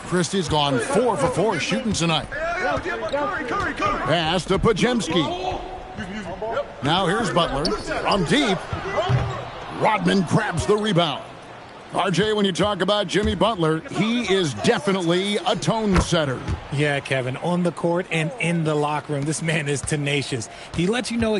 Christie's gone 4 for 4 shooting tonight. Pass to Pajemski. Now here's Butler from deep. Rodman grabs the rebound. RJ, when you talk about Jimmy Butler, he is definitely a tone setter. Yeah, Kevin, on the court and in the locker room, this man is tenacious. He lets you know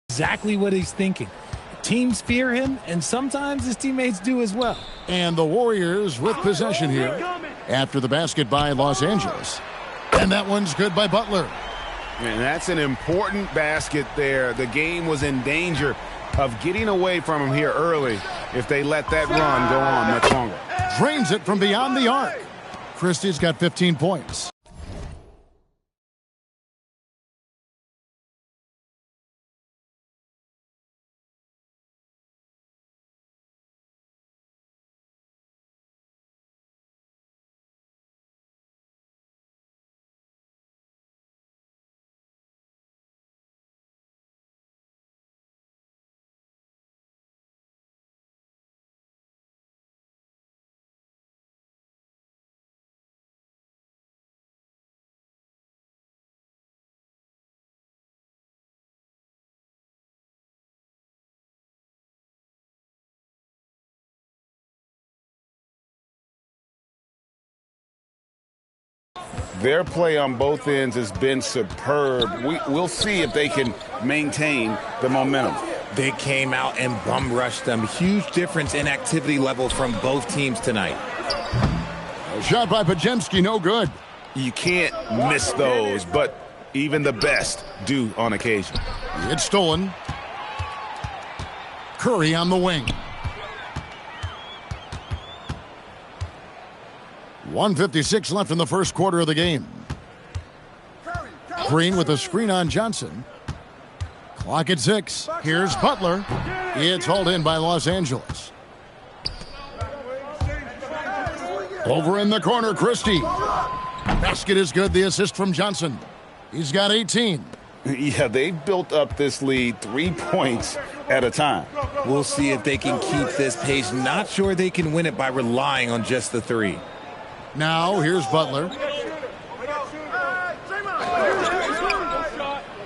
exactly what he's thinking. Teams fear him, and sometimes his teammates do as well. And the Warriors with possession here after the basket by Los Angeles. And that one's good by Butler. And that's an important basket there. The game was in danger of getting away from him here early if they let that run go on much longer. Drains it from beyond the arc. Christie's got 15 points. Their play on both ends has been superb. We'll see if they can maintain the momentum. They came out and bum rushed them. Huge difference in activity level from both teams tonight. A shot by Pajemski, no good. You can't miss those, but even the best do on occasion. It's stolen. Curry on the wing. 1:56 left in the first quarter of the game. Green with a screen on Johnson. Clock at 6. Here's Butler. It's hauled in by Los Angeles. Over in the corner, Christie. Basket is good. The assist from Johnson. He's got 18. Yeah, they've built up this lead 3 points at a time. We'll see if they can keep this pace. Not sure they can win it by relying on just the three. Now, here's Butler.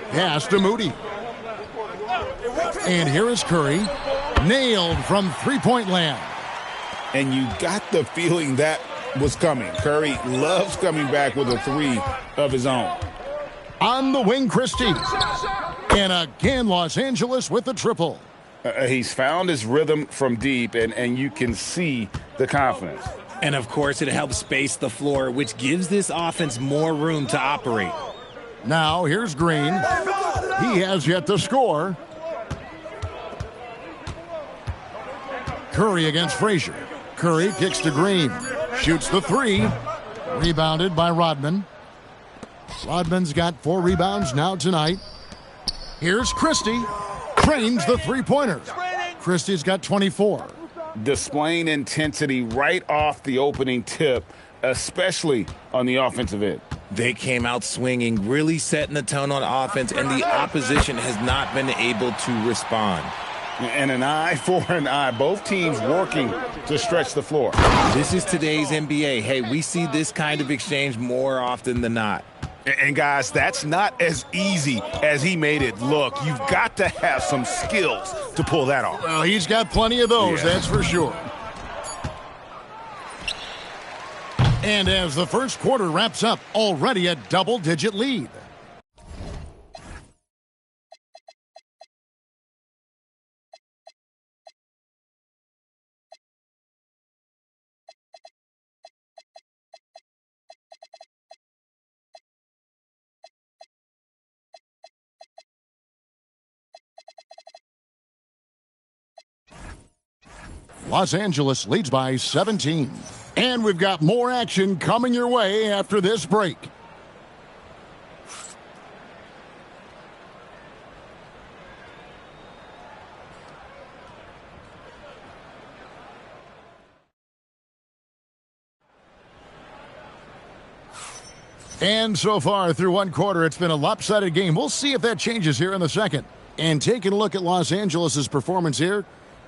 Pass to Moody. And here is Curry. Nailed from three-point land. And you got the feeling that was coming. Curry loves coming back with a three of his own. On the wing, Christie. And again, Los Angeles with the triple. He's found his rhythm from deep, and you can see the confidence. And, of course, it helps space the floor, which gives this offense more room to operate. Now, here's Green. He has yet to score. Curry against Frazier. Curry kicks to Green. Shoots the three. Rebounded by Rodman. Rodman's got 4 rebounds now tonight. Here's Christie. Trains the three-pointer. Christie's got 24. Displaying intensity right off the opening tip, especially on the offensive end. They came out swinging, really setting the tone on offense, and the opposition has not been able to respond. And an eye for an eye. Both teams working to stretch the floor. This is today's NBA. Hey, we see this kind of exchange more often than not. And guys, that's not as easy as he made it look. You've got to have some skills to pull that off. Well, he's got plenty of those, that's for sure. And as the first quarter wraps up, already a double-digit lead. Los Angeles leads by 17. And we've got more action coming your way after this break. And so far through one quarter, it's been a lopsided game. We'll see if that changes here in the second. And taking a look at Los Angeles' performance here,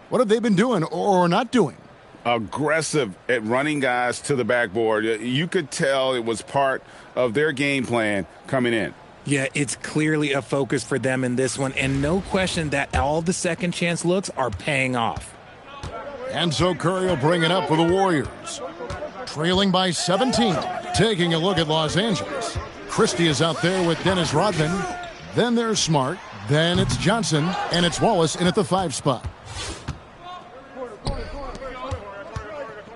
what have they been doing or not doing? Aggressive at running guys to the backboard. You could tell it was part of their game plan coming in. Yeah, it's clearly a focus for them in this one, and no question that all the second chance looks are paying off. And so Curry will bring it up for the Warriors. Trailing by 17. Taking a look at Los Angeles. Christie is out there with Dennis Rodman. Then there's Smart. Then it's Johnson. And it's Wallace in at the 5 spot.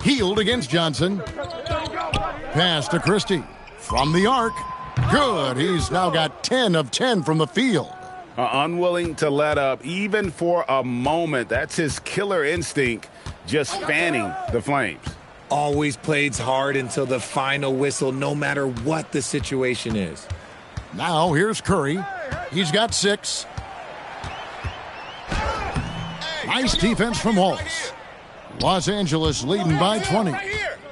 Healed against Johnson. Pass to Christie. From the arc. Good. He's now got 10 of 10 from the field. Unwilling to let up even for a moment. That's his killer instinct, just fanning the flames. Always plays hard until the final whistle, no matter what the situation is. Now here's Curry. He's got 6. Nice defense from Wallace. Los Angeles leading by 20.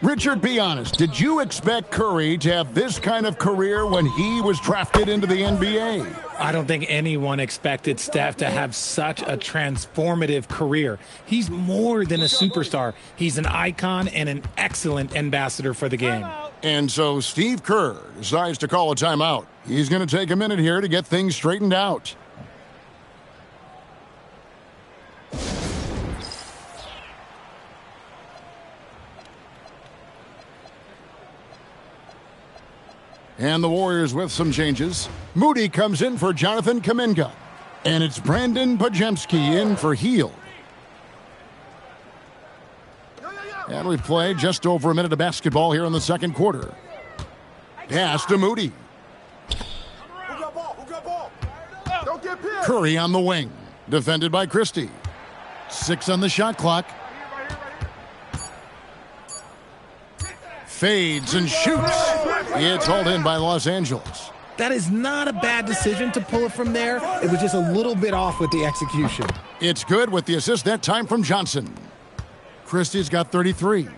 Richard, be honest. Did you expect Curry to have this kind of career when he was drafted into the NBA? I don't think anyone expected Steph to have such a transformative career. He's more than a superstar. He's an icon and an excellent ambassador for the game. And so Steve Kerr decides to call a timeout. He's going to take a minute here to get things straightened out. And the Warriors with some changes. Moody comes in for Jonathan Kuminga. And it's Brandon Pajemski in for Hield. And we've played just over a minute of basketball here in the second quarter. Pass to Moody. Curry on the wing. Defended by Christie. 6 on the shot clock. Fades and shoots. It's hauled in by Los Angeles. That is not a bad decision to pull it from there. It was just a little bit off with the execution. It's good with the assist that time from Johnson. Christie's got 33.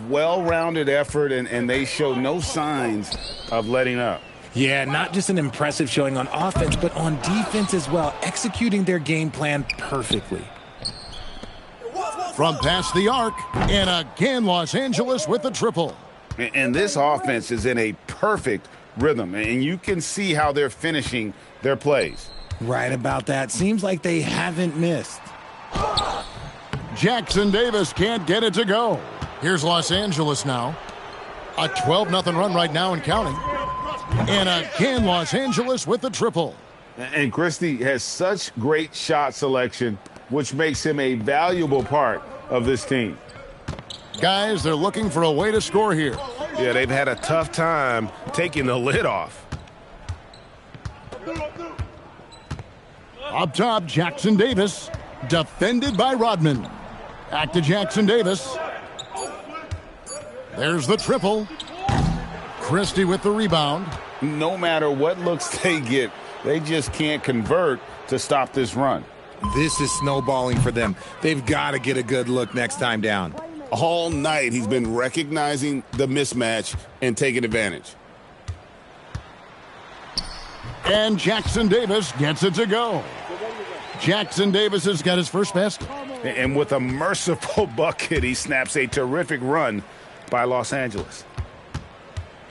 Well-rounded effort, and they show no signs of letting up. Yeah, not just an impressive showing on offense, but on defense as well, executing their game plan perfectly. From past the arc, and again Los Angeles with the triple. And this offense is in a perfect rhythm, and you can see how they're finishing their plays. Right about that. Seems like they haven't missed. Jackson Davis can't get it to go. Here's Los Angeles now. A 12-0 run right now and counting. And again, Los Angeles with the triple. And Christie has such great shot selection, which makes him a valuable part of this team. Guys, they're looking for a way to score here. Yeah, they've had a tough time taking the lid off. Up top, Jackson Davis, defended by Rodman. Back to Jackson Davis. There's the triple. Christie with the rebound. No matter what looks they get, they just can't convert to stop this run. This is snowballing for them. They've got to get a good look next time down. All night he's been recognizing the mismatch and taking advantage. And Jackson Davis gets it to go. Jackson Davis has got his first basket. And with a merciful bucket, he snaps a terrific run by Los Angeles.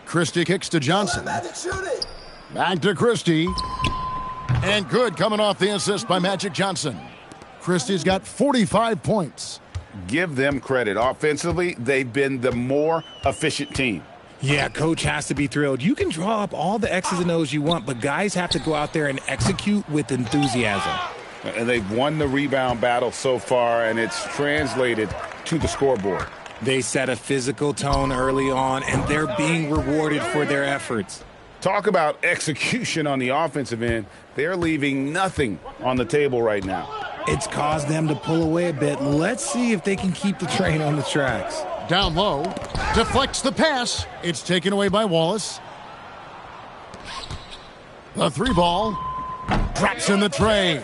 Christie kicks to Johnson. Back to Christie. And good coming off the assist by Magic Johnson. Christie's got 45 points. Give them credit. Offensively, they've been the more efficient team. Yeah, coach has to be thrilled. You can draw up all the X's and O's you want, but guys have to go out there and execute with enthusiasm. And they've won the rebound battle so far, and it's translated to the scoreboard. They set a physical tone early on, and they're being rewarded for their efforts. Talk about execution on the offensive end. They're leaving nothing on the table right now. It's caused them to pull away a bit. Let's see if they can keep the train on the tracks. Down low, deflects the pass. It's taken away by Wallace. The 3-ball drops in the tray.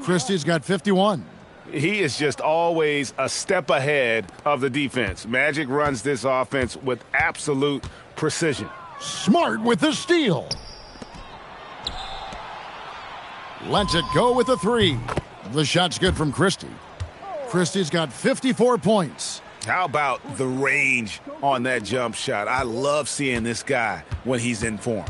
Christie's got 51. He is just always a step ahead of the defense. Magic runs this offense with absolute precision. Smart with the steal. Lets it go with the 3. The shot's good from Christie. Christie's got 54 points. How about the range on that jump shot? I love seeing this guy when he's in form.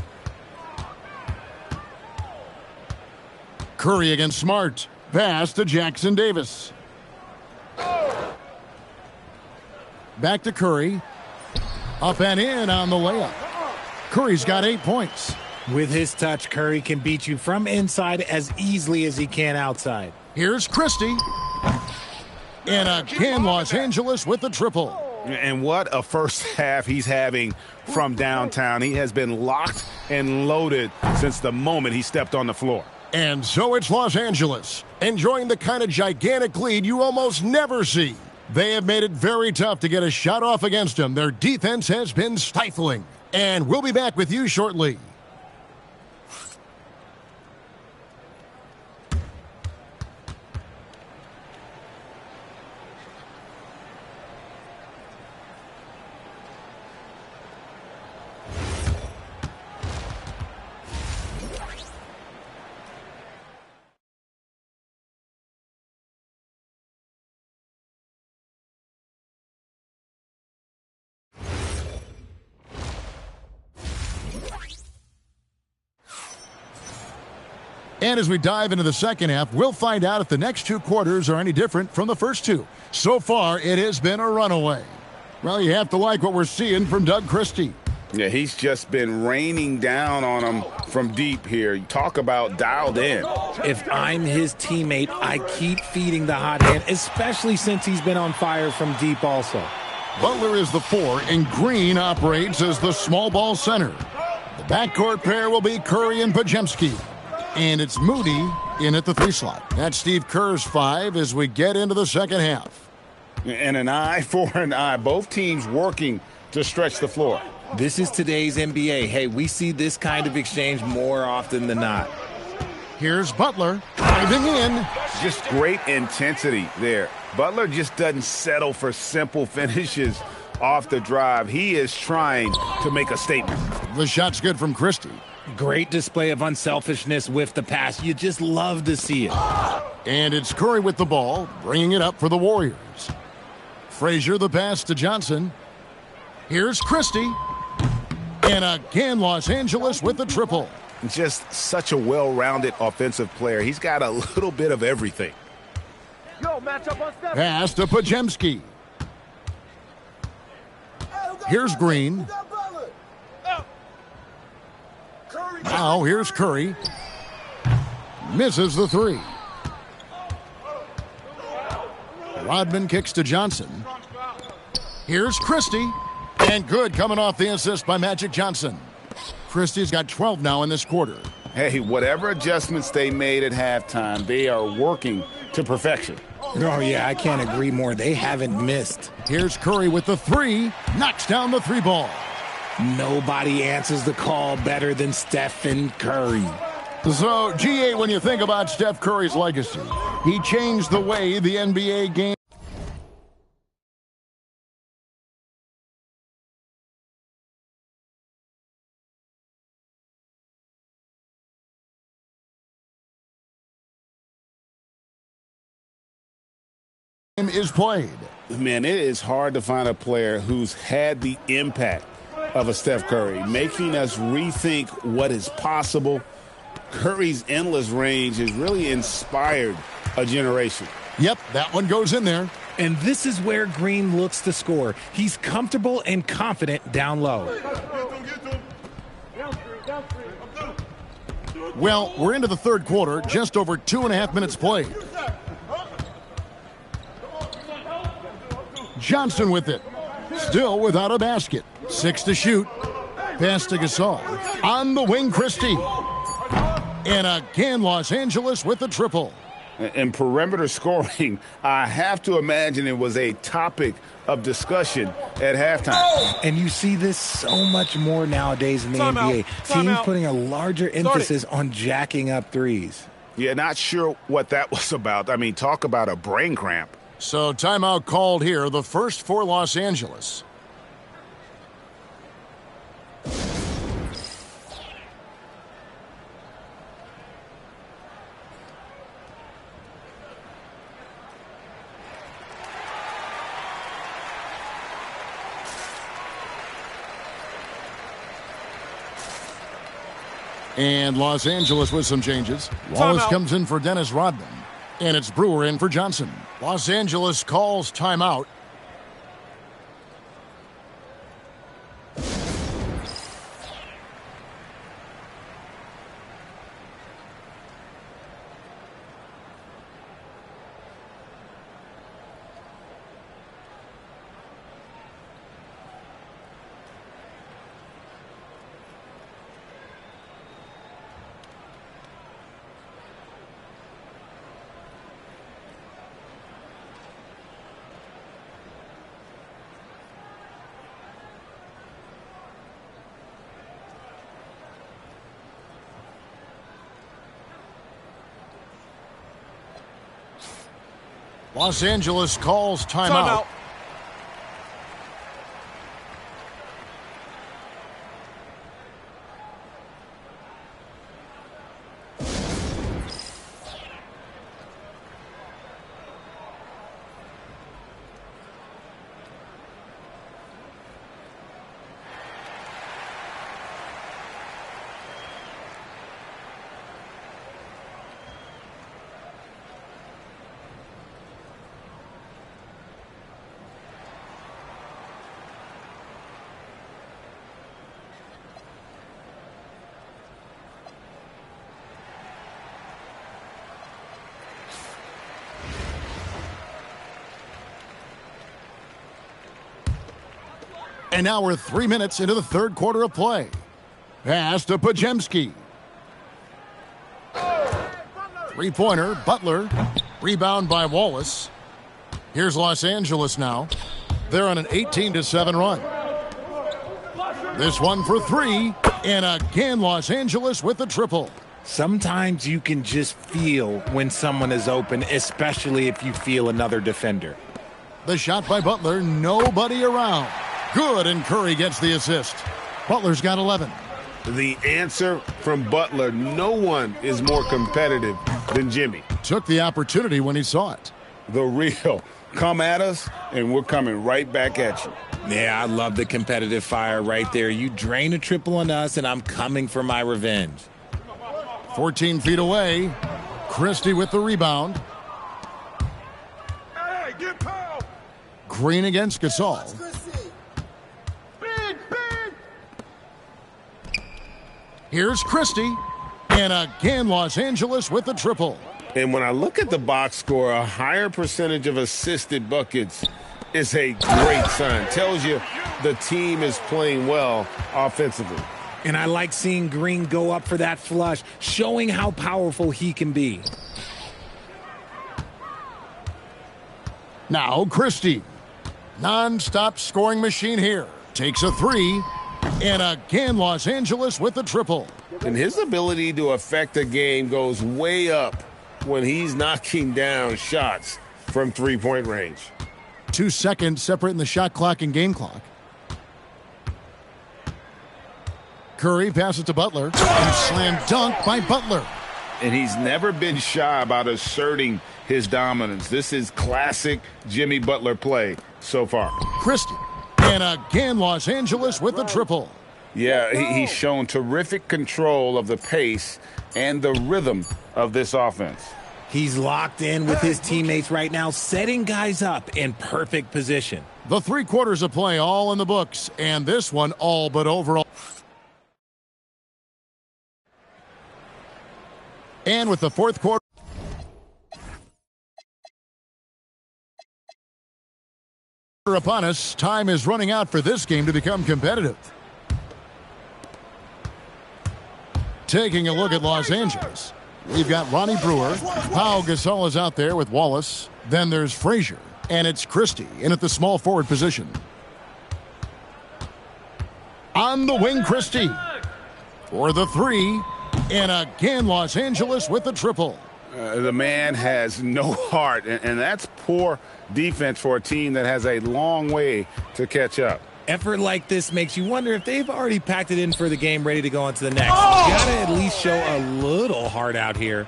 Curry against Smart. Pass to Jackson Davis. Back to Curry. Up and in on the layup. Curry's got 8 points. With his touch, Curry can beat you from inside as easily as he can outside. Here's Christie. And again, Los Angeles with the triple. And what a first half he's having from downtown. He has been locked and loaded since the moment he stepped on the floor. And so it's Los Angeles, enjoying the kind of gigantic lead you almost never see. They have made it very tough to get a shot off against them. Their defense has been stifling. And we'll be back with you shortly. And as we dive into the second half, we'll find out if the next 2 quarters are any different from the first 2. So far, it has been a runaway. Well, you have to like what we're seeing from Doug Christie. Yeah, he's just been raining down on him from deep here. You talk about dialed in. If I'm his teammate, I keep feeding the hot hand, especially since he's been on fire from deep also. Butler is the 4, and Green operates as the small ball center. The backcourt pair will be Curry and Podziemski. And it's Moody in at the 3 slot. That's Steve Kerr's 5 as we get into the second half. And an eye for an eye. Both teams working to stretch the floor. This is today's NBA. Hey, we see this kind of exchange more often than not. Here's Butler driving in. Just great intensity there. Butler just doesn't settle for simple finishes off the drive. He is trying to make a statement. The shot's good from Christie. Great display of unselfishness with the pass. You just love to see it. And it's Curry with the ball, bringing it up for the Warriors. Frazier the pass to Johnson. Here's Christie. And again, Los Angeles with the triple. Just such a well-rounded offensive player. He's got a little bit of everything. Pass to Podziemski. Here's Green. Now here's Curry. Misses the 3. Rodman kicks to Johnson. Here's Christie. And good coming off the assist by Magic Johnson. Christie's got 12 now in this quarter. Hey, whatever adjustments they made at halftime, they are working to perfection. Oh, yeah, I can't agree more. They haven't missed. Here's Curry with the 3. Knocks down the 3-ball. Nobody answers the call better than Stephen Curry. So, GA, when you think about Steph Curry's legacy, he changed the way the NBA game is played. Man, it is hard to find a player who's had the impact of a Steph Curry, making us rethink what is possible. Curry's endless range has really inspired a generation. Yep, that one goes in there. And this is where Green looks to score. He's comfortable and confident down low. Well, we're into the third quarter, just over 2.5 minutes played. Johnson with it. Still without a basket. 6 to shoot. Pass to Gasol. On the wing, Christie. And again, Los Angeles with the triple. And perimeter scoring, I have to imagine it was a topic of discussion at halftime. And you see this so much more nowadays in the NBA. Teams putting a larger emphasis on jacking up threes. Yeah, not sure what that was about. I mean, talk about a brain cramp. So timeout called here, the first for Los Angeles. And Los Angeles with some changes. Wallace comes in for Dennis Rodman. And it's Brewer in for Johnson. Los Angeles calls timeout. Los Angeles calls timeout. And now we're 3 minutes into the third quarter of play. Pass to Pajemski. Three-pointer, Butler. Rebound by Wallace. Here's Los Angeles now. They're on an 18-7 run. This one for three. And again, Los Angeles with the triple. Sometimes you can just feel when someone is open, especially if you feel another defender. The shot by Butler, nobody around. Good, and Curry gets the assist. Butler's got 11. The answer from Butler, no one is more competitive than Jimmy. Took the opportunity when he saw it. The real. Come at us, and we're coming right back at you. Yeah, I love the competitive fire right there. You drain a triple on us, and I'm coming for my revenge. 14 feet away. Christie with the rebound. Hey, get Powell. Green against Gasol. Here's Christie. And again, Los Angeles with the triple. And when I look at the box score, a higher percentage of assisted buckets is a great sign. Tells you the team is playing well offensively. And I like seeing Green go up for that flush, showing how powerful he can be. Now Christie. Non-stop scoring machine here. Takes a three. And again, Los Angeles with the triple. And his ability to affect a game goes way up when he's knocking down shots from three-point range. 2 seconds separating the shot clock and game clock. Curry passes to Butler. And slam dunk by Butler. And he's never been shy about asserting his dominance. This is classic Jimmy Butler play so far. Christie. And again, Los Angeles with the triple. Yeah, he's shown terrific control of the pace and the rhythm of this offense. He's locked in with his teammates right now, setting guys up in perfect position. The 3 quarters of play all in the books, and this one all but over. And with the fourth quarter upon us, time is running out for this game to become competitive. Taking a look at Los Angeles. We've got Ronnie Brewer. Pau Gasol is out there with Wallace. Then there's Frazier. And it's Christie in at the small forward position. On the wing, Christie. For the three. And again, Los Angeles with the triple. The man has no heart, and that's poor defense for a team that has a long way to catch up. Effort like this makes you wonder if they've already packed it in for the game, ready to go on to the next. You gotta at least show a little heart out here.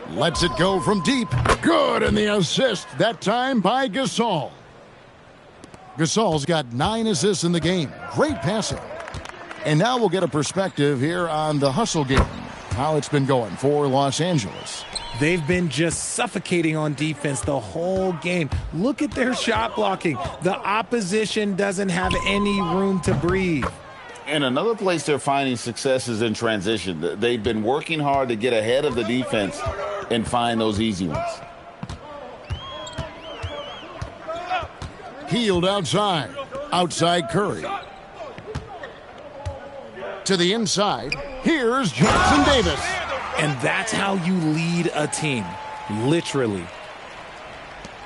Lets it go from deep. Good, and the assist, that time by Gasol. Gasol's got 9 assists in the game. Great passing. And now we'll get a perspective here on the hustle game, how it's been going for Los Angeles. They've been just suffocating on defense the whole game. Look at their shot blocking. The opposition doesn't have any room to breathe. And another place they're finding success is in transition. They've been working hard to get ahead of the defense and find those easy ones. Healed outside. Outside Curry. To the inside. Here's Jackson Davis. And that's how you lead a team. Literally.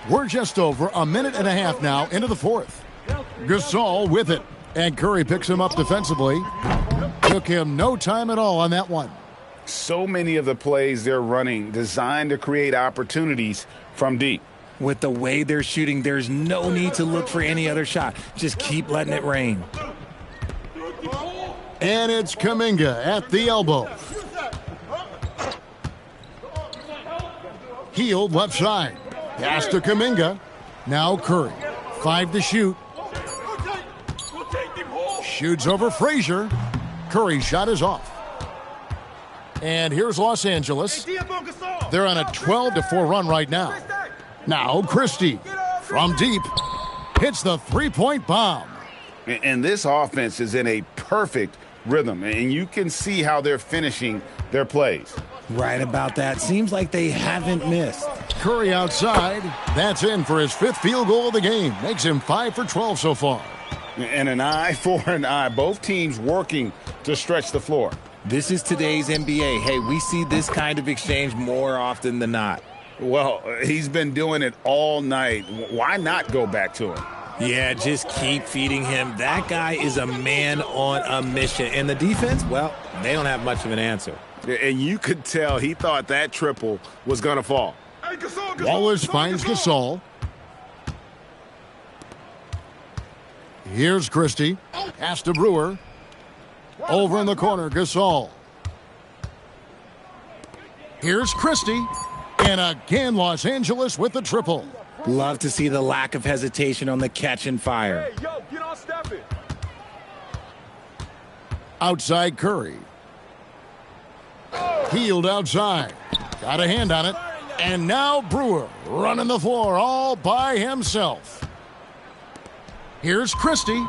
We're just over a minute and a half now into the fourth. Gasol with it. And Curry picks him up defensively. Took him no time at all on that one. So many of the plays they're running designed to create opportunities from deep. With the way they're shooting, there's no need to look for any other shot. Just keep letting it rain. And it's Kuminga at the elbow. Healed left side. Pass to Kuminga. Now Curry. 5 to shoot. Shoots over Frazier. Curry's shot is off. And here's Los Angeles. They're on a 12-4 run right now. Now Christie from deep hits the three-point bomb. And this offense is in a perfect rhythm, and you can see how they're finishing their plays. Right about that. Seems like they haven't missed. Curry outside. That's in for his 5th field goal of the game. Makes him 5 for 12 so far. And an eye for an eye. Both teams working to stretch the floor. This is today's NBA. Hey, we see this kind of exchange more often than not. Well, he's been doing it all night. Why not go back to him? Yeah, just keep feeding him. That guy is a man on a mission. And the defense, well, they don't have much of an answer. And you could tell he thought that triple was going to fall. Wallace finds Gasol. Here's Christie. Pass to Brewer. Over in the corner, Gasol. Here's Christie. And again, Los Angeles with the triple. Love to see the lack of hesitation on the catch and fire. Hey, yo, get on stepping. Outside Curry. Healed outside. Got a hand on it. And now Brewer running the floor all by himself. Here's Christie.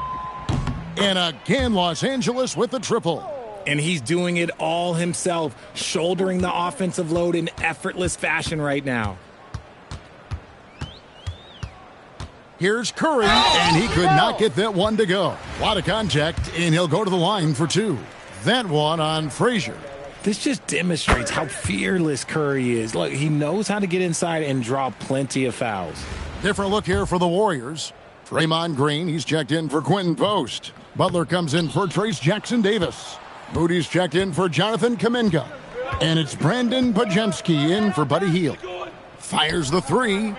And again, Los Angeles with the triple. And he's doing it all himself, shouldering the offensive load in effortless fashion right now. Here's Curry, and he could not get that one to go. A lot of contact, and he'll go to the line for 2. That one on Frazier. This just demonstrates how fearless Curry is. Look, he knows how to get inside and draw plenty of fouls. Different look here for the Warriors. Draymond Green, he's checked in for Quentin Post. Butler comes in for Trace Jackson Davis. Moody's checked in for Jonathan Kuminga. And it's Brandon Pajemski in for Buddy Hield. Fires the 3.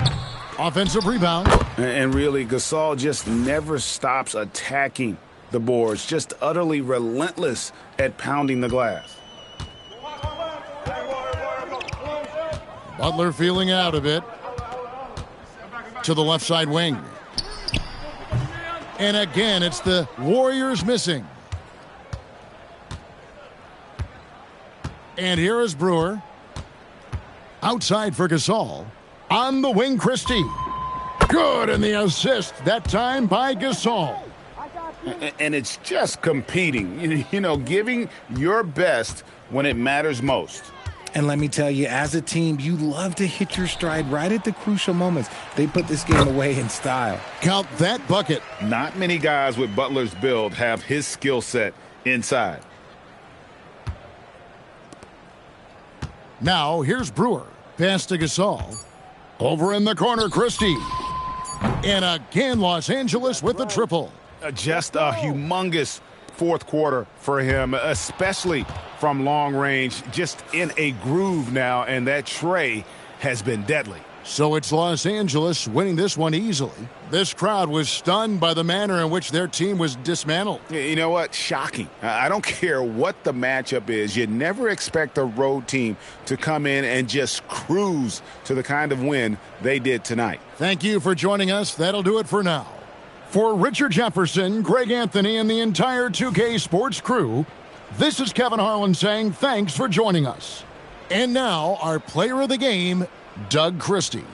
Offensive rebound. And really, Gasol just never stops attacking the boards. Just utterly relentless at pounding the glass. Butler feeling out a bit. To the left side wing. And again, it's the Warriors missing. And here is Brewer. Outside for Gasol. On the wing, Christie. Good, and the assist, that time by Gasol. And it's just competing, you know, giving your best when it matters most. And let me tell you, as a team, you love to hit your stride right at the crucial moments. They put this game away in style. Count that bucket. Not many guys with Butler's build have his skill set inside. Now, here's Brewer. Pass to Gasol. Over in the corner, Christie. And again, Los Angeles with the triple. Just a humongous fourth quarter for him, especially from long range. Just in a groove now, and that tray has been deadly. So it's Los Angeles winning this one easily. This crowd was stunned by the manner in which their team was dismantled. You know what? Shocking. I don't care what the matchup is. You never expect a road team to come in and just cruise to the kind of win they did tonight. Thank you for joining us. That'll do it for now. For Richard Jefferson, Greg Anthony, and the entire 2K Sports crew, this is Kevin Harlan saying thanks for joining us. And now, our player of the game, Doug Christie.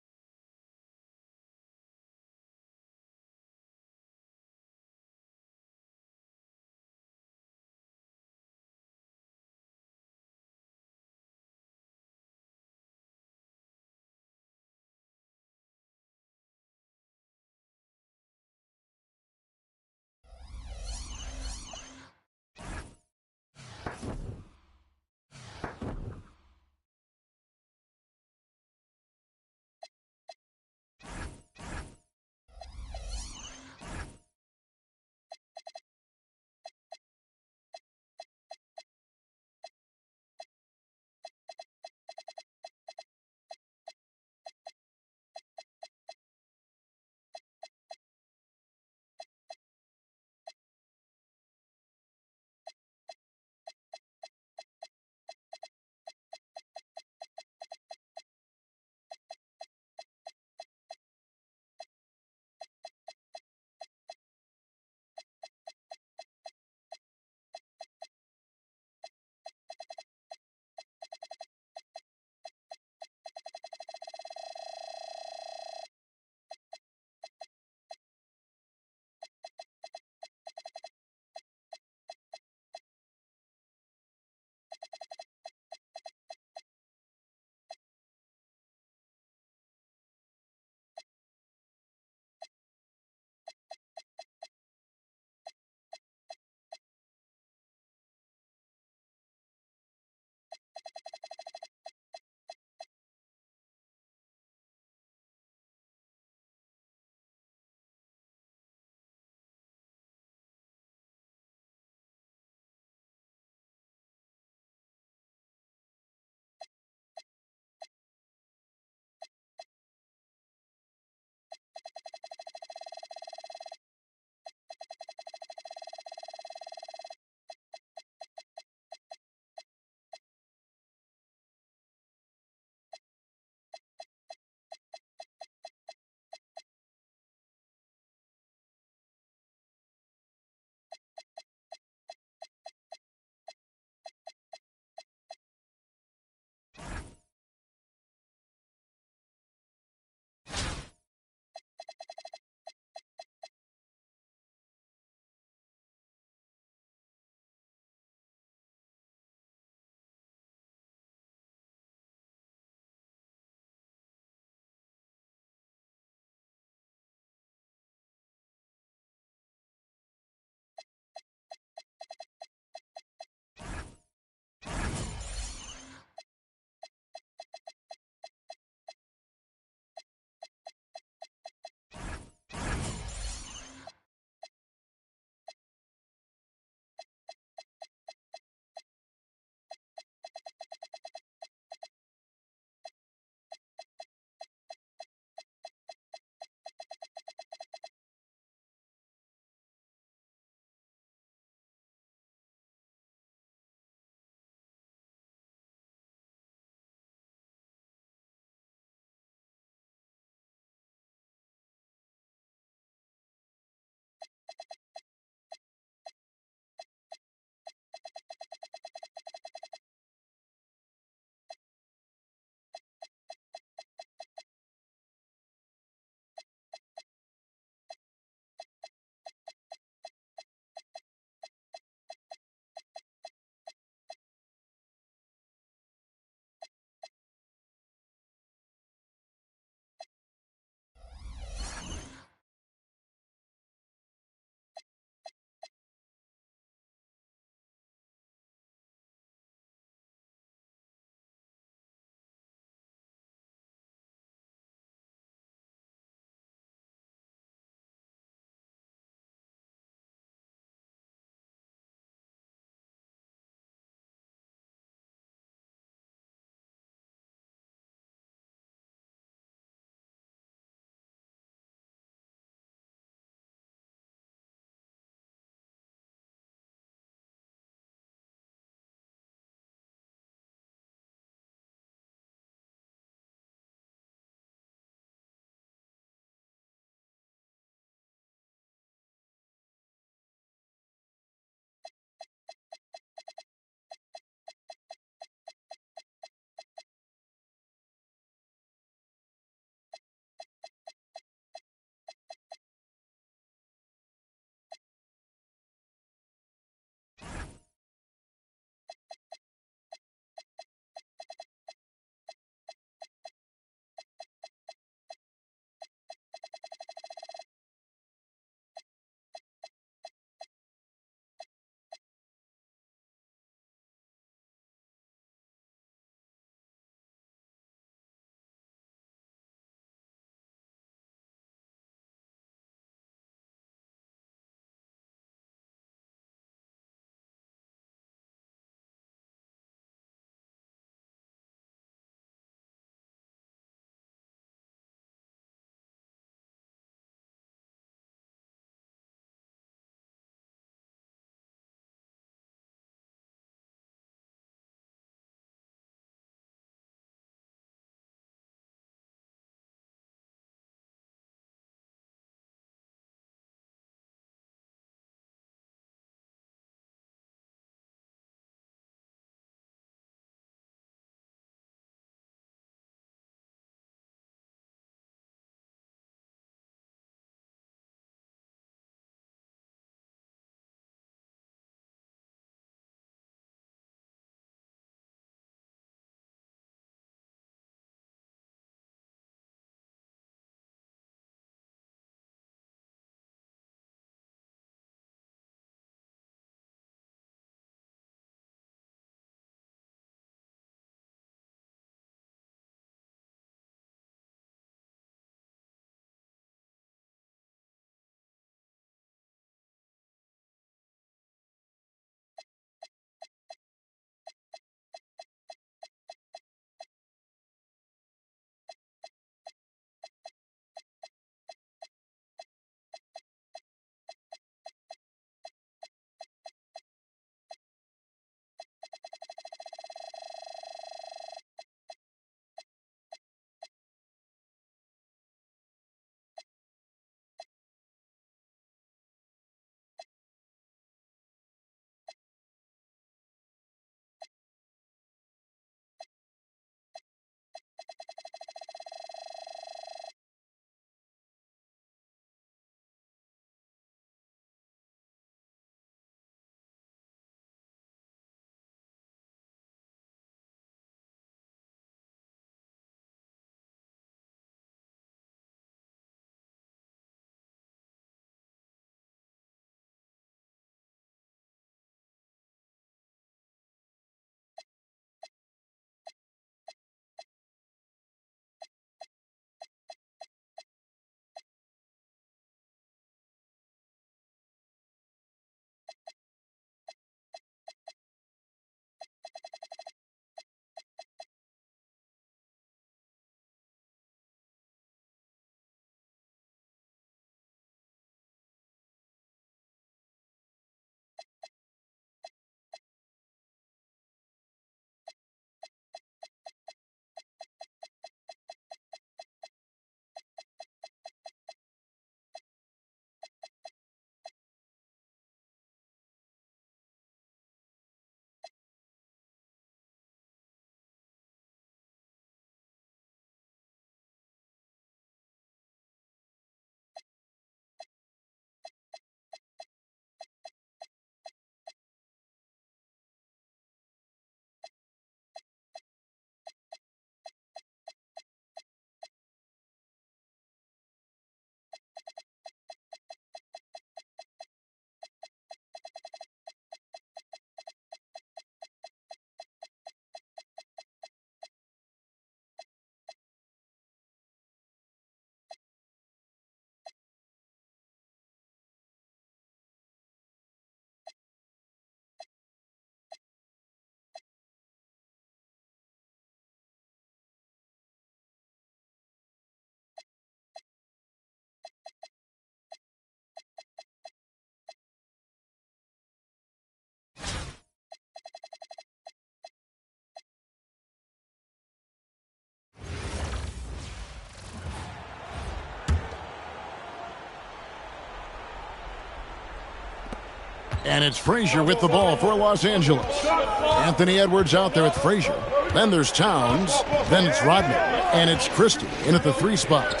And it's Frazier with the ball for Los Angeles. Anthony Edwards out there with Frazier. Then there's Towns. Then it's Rodman. And it's Christie in at the 3 spot.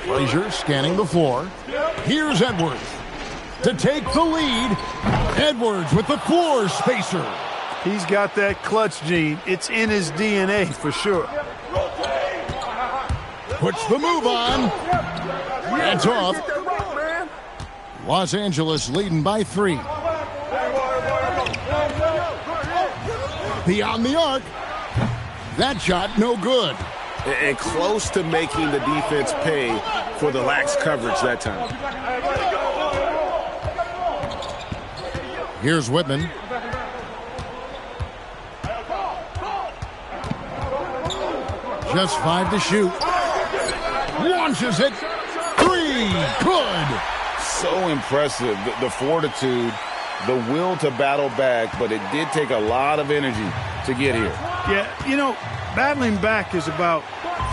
Frazier scanning the floor. Here's Edwards to take the lead. Edwards with the floor spacer. He's got that clutch gene. It's in his DNA for sure. Puts the move on. That's off. Los Angeles leading by 3. Beyond the arc. That shot no good. And close to making the defense pay for the lax coverage that time. Here's Whitman. Just 5 to shoot. Launches it. 3. Good. So impressive. The fortitude, the will to battle back, but it did take a lot of energy to get here. Yeah, you know, battling back is about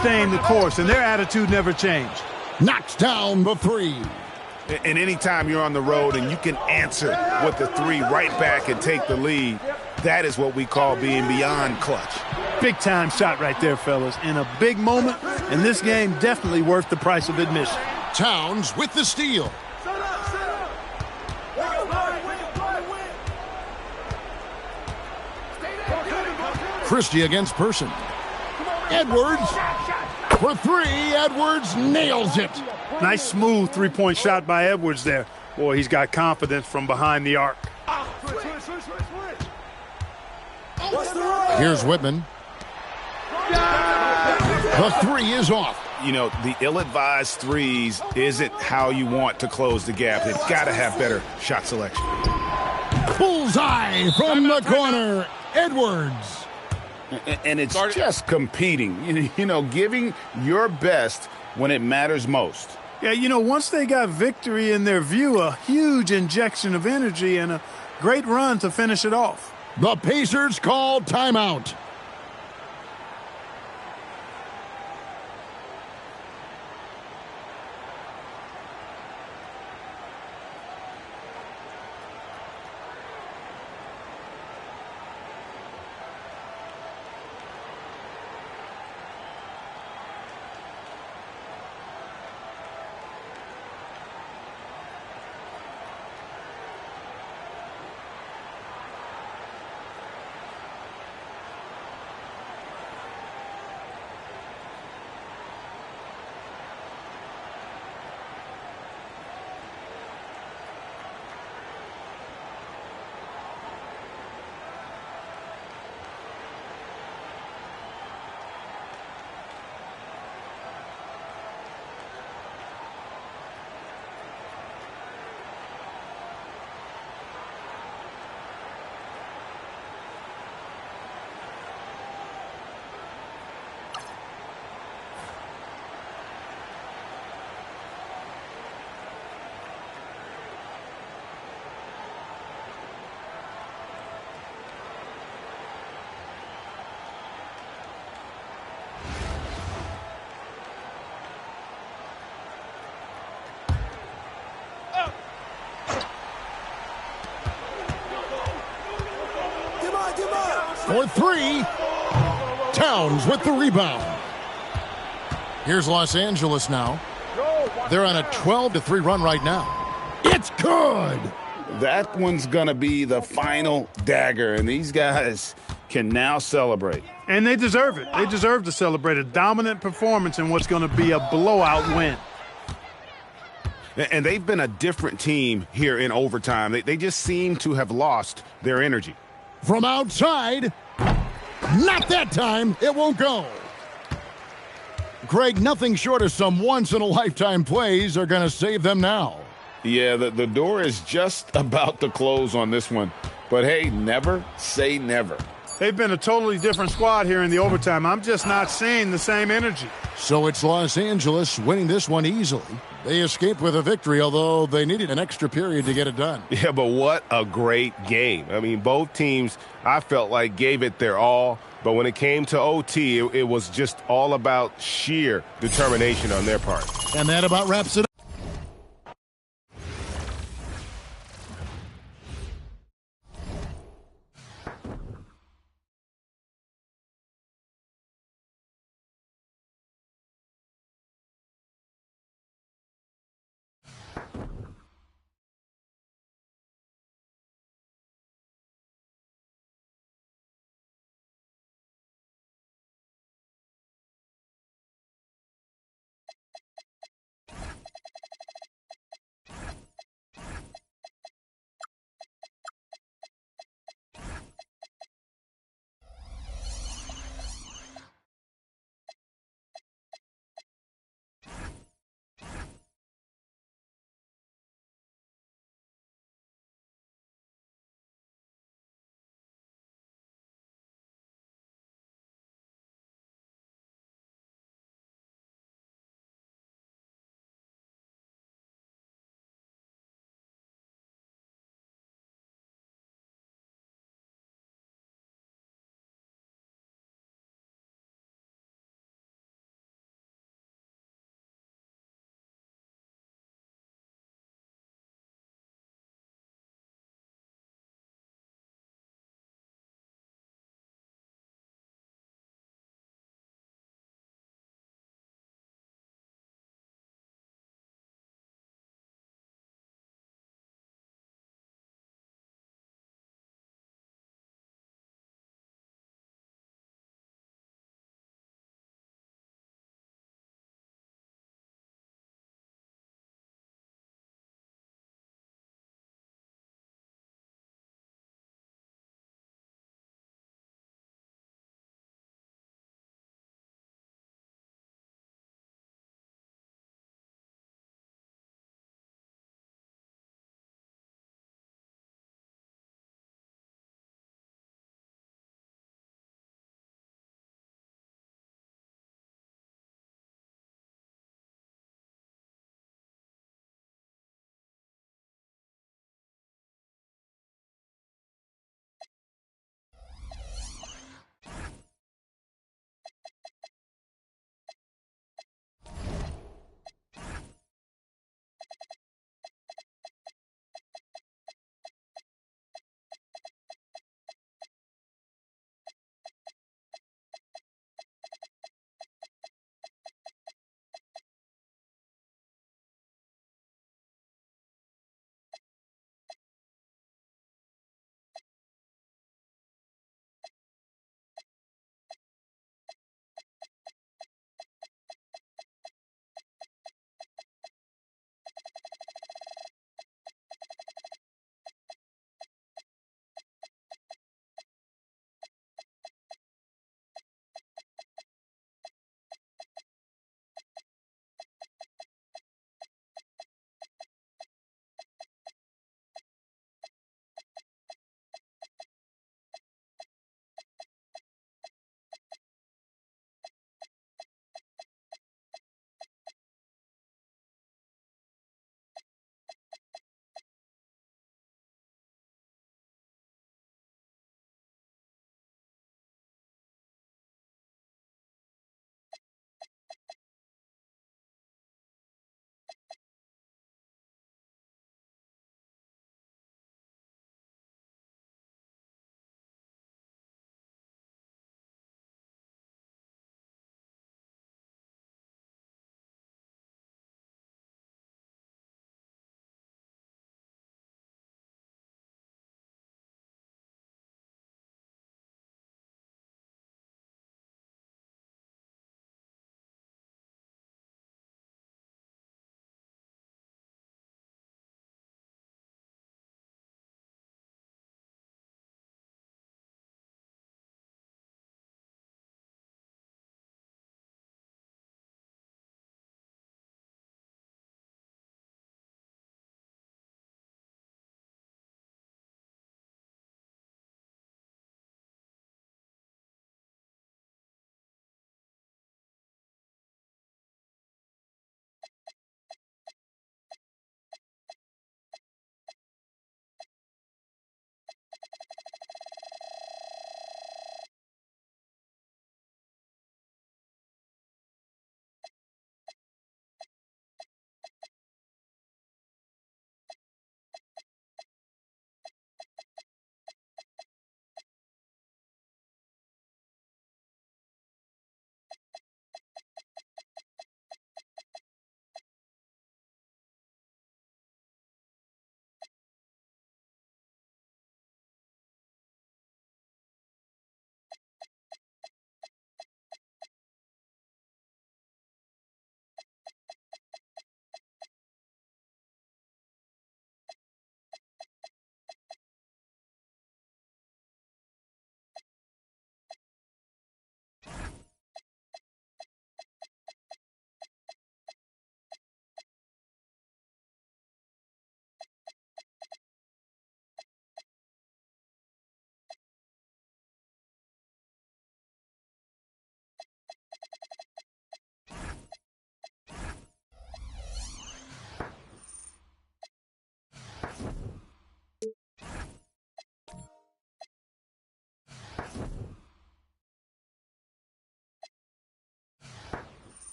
staying the course, and their attitude never changed. Knocks down the 3. And anytime you're on the road and you can answer with the 3 right back and take the lead, that is what we call being beyond clutch. Big time shot right there, fellas. In a big moment, and this game definitely worth the price of admission. Towns with the steal. Christie against Person. Edwards for 3. Edwards nails it. Nice smooth three-point shot by Edwards there. Boy, he's got confidence from behind the arc. Here's Whitman. The 3 is off. You know, the ill-advised threes isn't how you want to close the gap. They've got to have better shot selection. Bullseye from the corner. Edwards. And it's just competing, you know, giving your best when it matters most. Yeah, you know, once they got victory in their view, a huge injection of energy and a great run to finish it off. The Pacers call timeout. For 3. Towns with the rebound. Here's Los Angeles now. They're on a 12-3 run right now. It's good. That one's going to be the final dagger, and these guys can now celebrate. And they deserve it. They deserve to celebrate a dominant performance in what's going to be a blowout win. And they've been a different team here in overtime. They just seem to have lost their energy. From outside. Not that time. It won't go. Greg, nothing short of some once-in-a-lifetime plays are going to save them now. Yeah, the door is just about to close on this one. But, hey, never say never. They've been a totally different squad here in the overtime. I'm just not seeing the same energy. So it's Los Angeles winning this one easily. They escaped with a victory, although they needed an extra period to get it done. Yeah, but what a great game. I mean, both teams, I felt like, gave it their all. But when it came to OT, it was just all about sheer determination on their part. And that about wraps it up.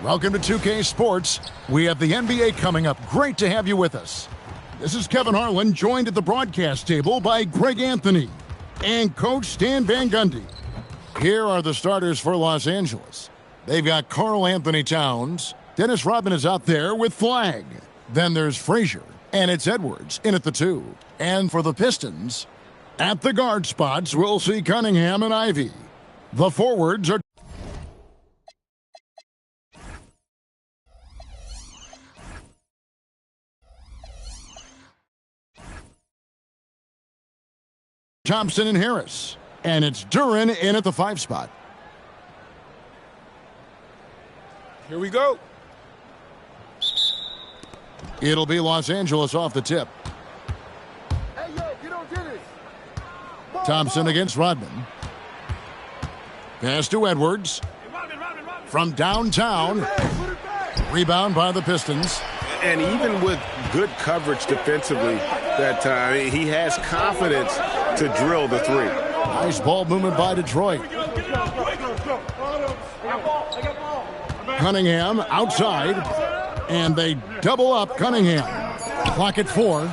Welcome to 2K Sports. We have the NBA coming up. Great to have you with us. This is Kevin Harlan, joined at the broadcast table by Greg Anthony and Coach Stan Van Gundy. Here are the starters for Los Angeles. They've got Karl Anthony Towns. Dennis Rodman is out there with Flag. Then there's Frazier, and it's Edwards in at the 2. And for the Pistons, at the guard spots, we'll see Cunningham and Ivy. The forwards are Thompson and Harris. And it's Duren in at the 5 spot. Here we go. It'll be Los Angeles off the tip. Hey, yo, you don't do this. Thompson against Rodman. Pass to Edwards. From downtown. Rebound by the Pistons. And even with good coverage defensively that time, he has confidence to drill the 3. Nice ball movement by Detroit. Cunningham outside. And they double up Cunningham. Clock at 4.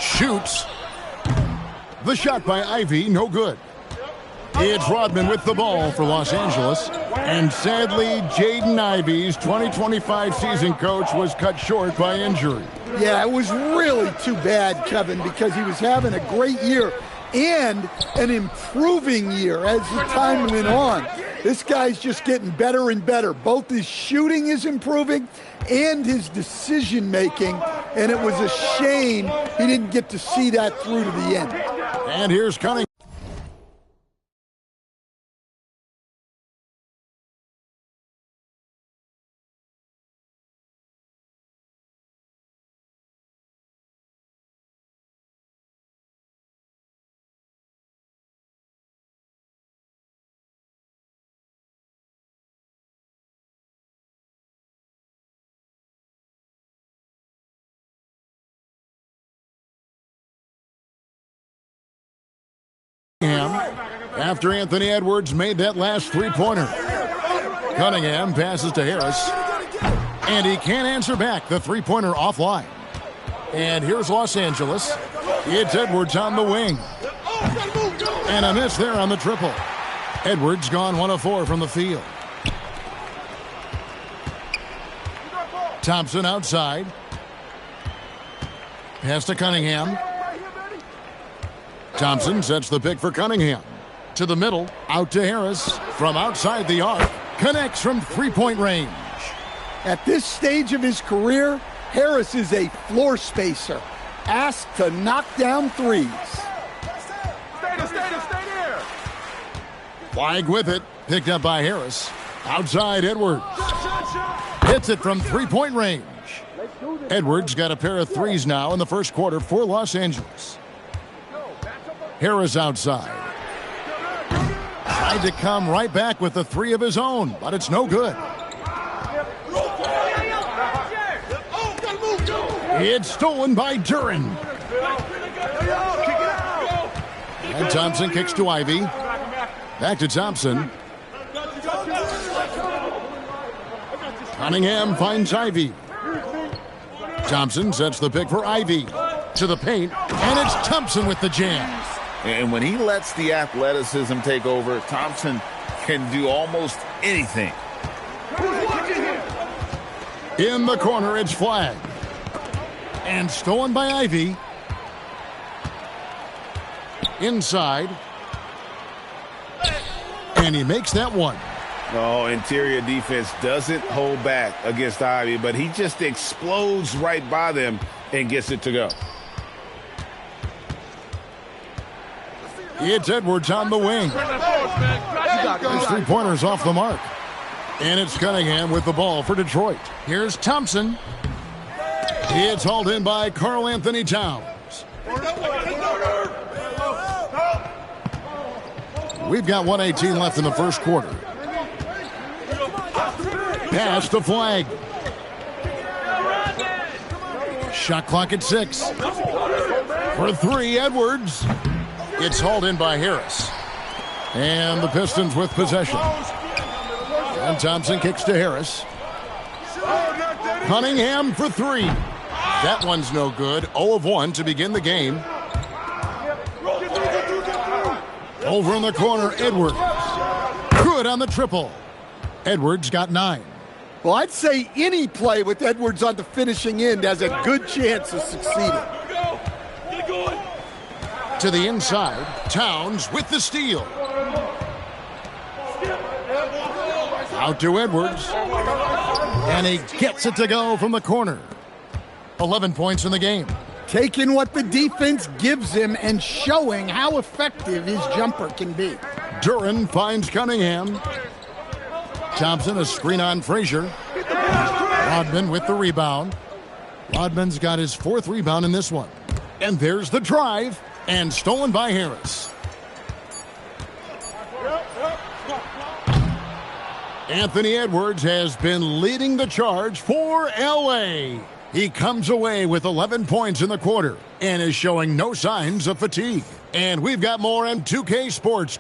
Shoots. The shot by Ivy, no good. It's Rodman with the ball for Los Angeles. And sadly, Jaden Ivey's 2025 season coach was cut short by injury. Yeah, it was really too bad, Kevin, because he was having a great year and an improving year as the time went on. This guy's just getting better and better. Both his shooting is improving and his decision-making, and it was a shame he didn't get to see that through to the end. And here's Cunningham. After Anthony Edwards made that last 3-pointer. Cunningham passes to Harris. And he can't answer back. The 3-pointer offline. And here's Los Angeles. It's Edwards on the wing. And a miss there on the triple. Edwards gone 1 of 4 from the field. Thompson outside. Pass to Cunningham. Thompson sets the pick for Cunningham. To the middle, out to Harris. From outside the arc, connects from 3-point range. At this stage of his career, Harris is a floor spacer, asked to knock down threes. Stay there. Flag with it, picked up by Harris. Outside Edwards. Hits it from 3-point range. Edwards got a pair of threes now in the first quarter for Los Angeles. Harris outside. Tried to come right back with the 3 of his own, but it's no good. It's stolen by Duren. And Thompson kicks to Ivy. Back to Thompson. Cunningham finds Ivy. Thompson sets the pick for Ivy. To the paint, and it's Thompson with the jam. And when he lets the athleticism take over, Thompson can do almost anything. In the corner, it's Flag. And stolen by Ivy. Inside. And he makes that one. Oh, interior defense doesn't hold back against Ivy, but he just explodes right by them and gets it to go. It's Edwards on the wing. His 3-pointer's off the mark. And it's Cunningham with the ball for Detroit. Here's Thompson. It's hauled in by Karl Anthony Towns. We've got 1:18 left in the first quarter. Pass to Flag. Shot clock at 6. For 3, Edwards. It's hauled in by Harris. And the Pistons with possession. And Thompson kicks to Harris. Cunningham for three. That one's no good. 0 of 1 to begin the game. Over in the corner, Edwards. Good on the triple. Edwards got 9. Well, I'd say any play with Edwards on the finishing end has a good chance of succeeding. To the inside, Towns with the steal. Out to Edwards. And he gets it to go from the corner. 11 points in the game. Taking what the defense gives him and showing how effective his jumper can be. Duran finds Cunningham. Thompson, a screen on Frazier. Rodman with the rebound. Rodman's got his 4th rebound in this one. And there's the drive, and stolen by Harris. Anthony Edwards has been leading the charge for LA. He comes away with 11 points in the quarter and is showing no signs of fatigue. And we've got more on 2K Sports.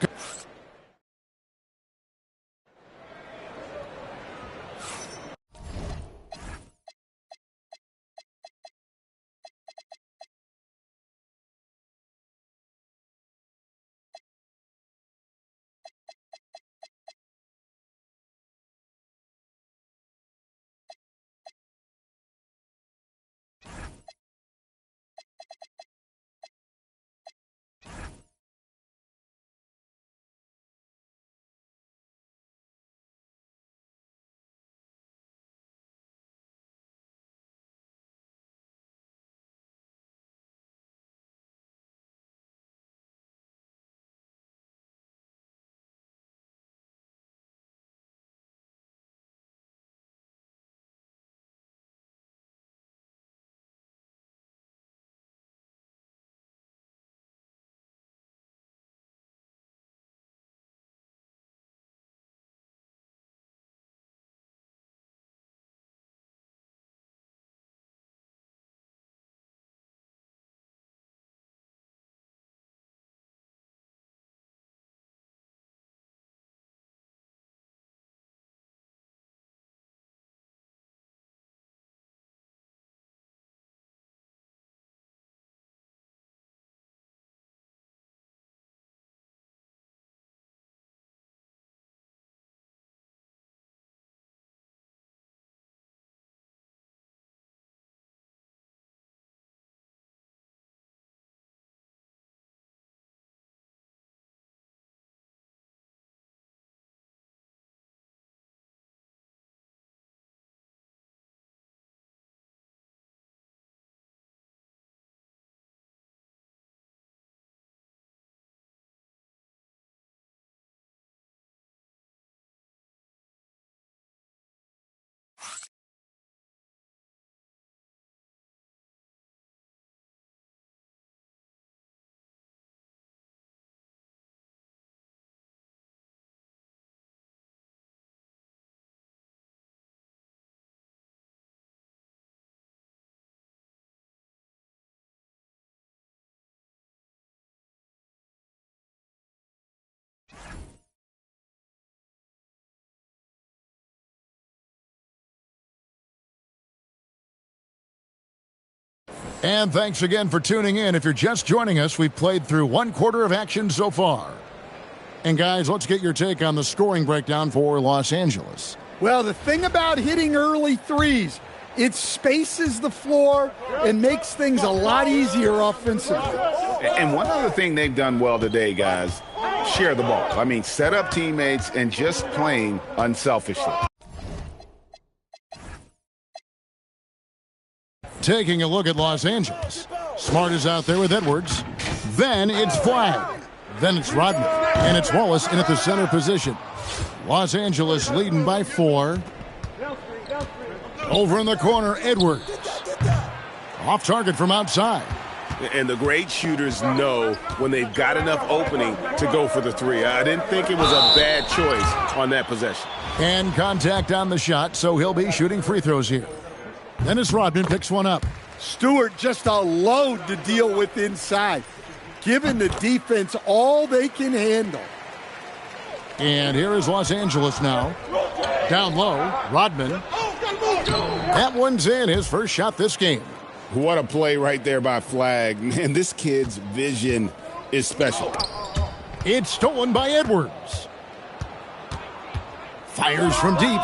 And thanks again for tuning in. If you're just joining us, we've played through 1 quarter of action so far. And guys, let's get your take on the scoring breakdown for Los Angeles. Well, the thing about hitting early threes, it spaces the floor and makes things a lot easier offensively. And one other thing they've done well today, guys, share the ball. I mean, set up teammates and just playing unselfishly. Taking a look at Los Angeles. Smart is out there with Edwards. Then it's Flagg. Then it's Rodman. And it's Wallace in at the center position. Los Angeles leading by 4. Over in the corner, Edwards. Off target from outside. And the great shooters know when they've got enough opening to go for the 3. I didn't think it was a bad choice on that possession. And contact on the shot, so he'll be shooting free throws here. Dennis Rodman picks one up. Stewart just a load to deal with inside, giving the defense all they can handle. And here is Los Angeles now. Down low, Rodman. That one's in, his first shot this game. What a play right there by Flag. Man, this kid's vision is special. It's stolen by Edwards. Fires from deep.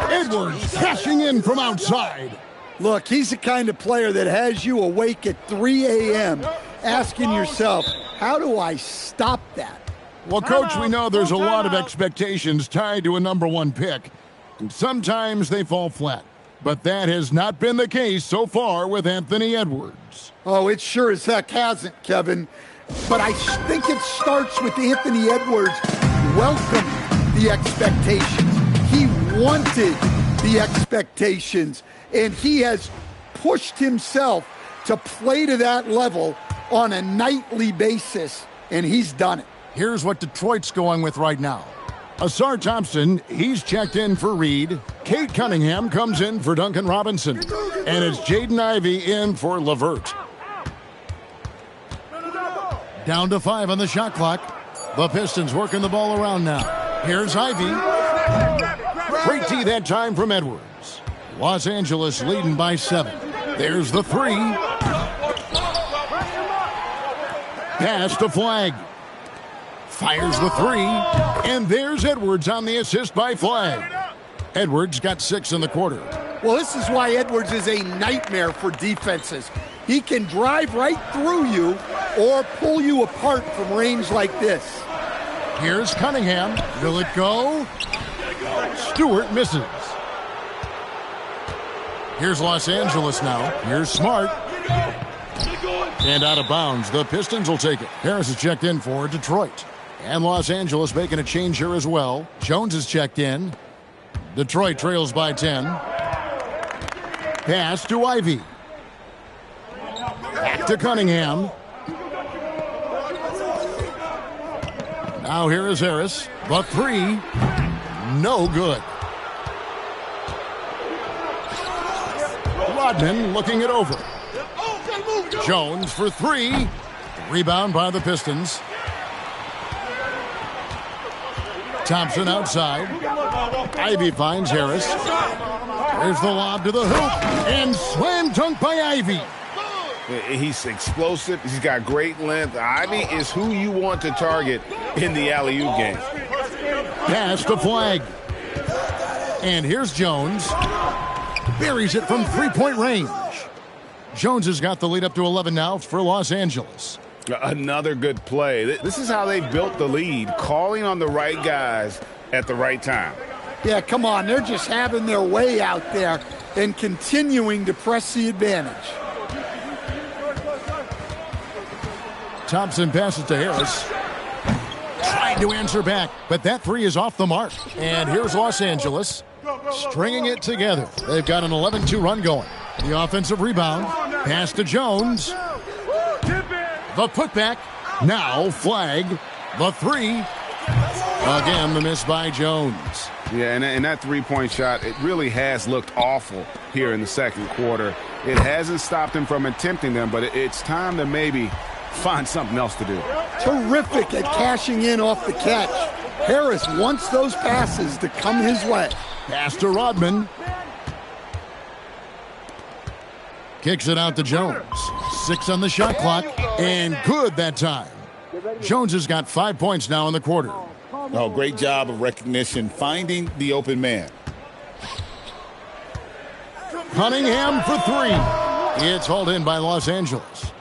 Edwards cashing in from outside. Look, he's the kind of player that has you awake at 3 a.m. asking yourself, how do I stop that? Well, Coach, we know there's a lot of expectations tied to a number one pick. And sometimes they fall flat. But that has not been the case so far with Anthony Edwards. Oh, it sure as heck hasn't, Kevin. But I think it starts with Anthony Edwards welcoming the expectations. He wanted the expectations, and he has pushed himself to play to that level on a nightly basis, and he's done it. Here's what Detroit's going with right now. Asar Thompson, he's checked in for Reed. Kate Cunningham comes in for Duncan Robinson. And it's Jaden Ivey in for LeVert. Down to 5 on the shot clock. The Pistons working the ball around now. Here's Ivey. Great D that time from Edwards. Los Angeles leading by 7. There's the 3. Pass to Flag. Fires the 3, and there's Edwards on the assist by Flag. Edwards got 6 in the quarter. Well, this is why Edwards is a nightmare for defenses. He can drive right through you or pull you apart from range like this. Here's Cunningham. Will it go? Stewart misses. Here's Los Angeles now. Here's Smart. And out of bounds. The Pistons will take it. Harris is checked in for Detroit. And Los Angeles making a change here as well. Jones is checked in. Detroit trails by 10. Pass to Ivey. Back to Cunningham. Now here is Harris. The 3. No good. Rodman looking it over. Jones for 3. Rebound by the Pistons. Thompson outside. Ivey finds Harris. There's the lob to the hoop. And slam dunk by Ivey. He's explosive. He's got great length. Ivey is who you want to target in the alley-oop game. Pass to Flag. And here's Jones. Buries it from three-point range. Jones has got the lead up to 11 now for Los Angeles. Another good play. This is how they built the lead, calling on the right guys at the right time. Yeah, come on. They're just having their way out there and continuing to press the advantage. Thompson passes to Harris. Trying to answer back, but that 3 is off the mark. And here's Los Angeles stringing it together. They've got an 11-2 run going. The offensive rebound. Pass to Jones. The putback. Now Flag. The 3. Again, the miss by Jones. Yeah, and that three-point shot, it really has looked awful here in the second quarter. It hasn't stopped him from attempting them, but it's time to maybe find something else to do. Terrific at cashing in off the catch. Harris wants those passes to come his way. Pass to Rodman. Kicks it out to Jones. 6 on the shot clock, and good that time. Jones has got 5 points now in the quarter. Oh, great job of recognition, finding the open man. Cunningham for 3. It's hauled in by Los Angeles.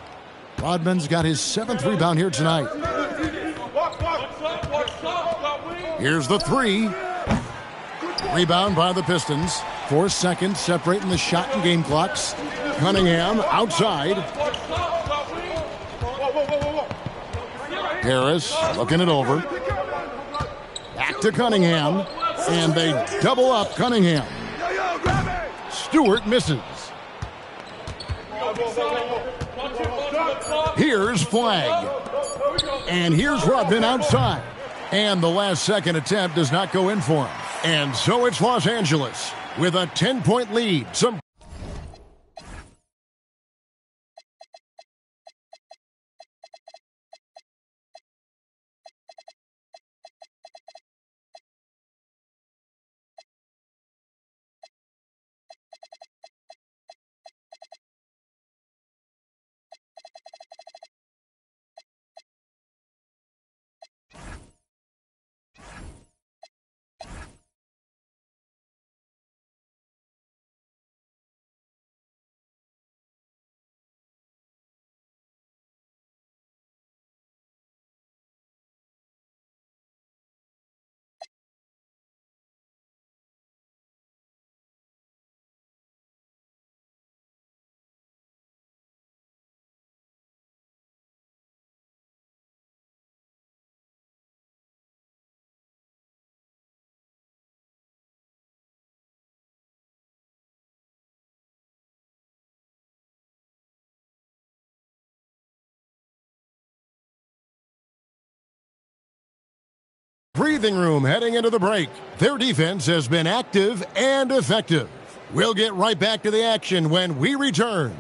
Rodman's got his 7th rebound here tonight. Here's the 3. Rebound by the Pistons. 4 seconds separating the shot and game clocks. Cunningham outside. Harris looking it over. Back to Cunningham. And they double up Cunningham. Stewart misses. Here's Flag. And here's Rodman outside. And the last second attempt does not go in for him. And so it's Los Angeles with a 10-point lead. Some breathing room heading into the break. Their defense has been active and effective. We'll get right back to the action when we return.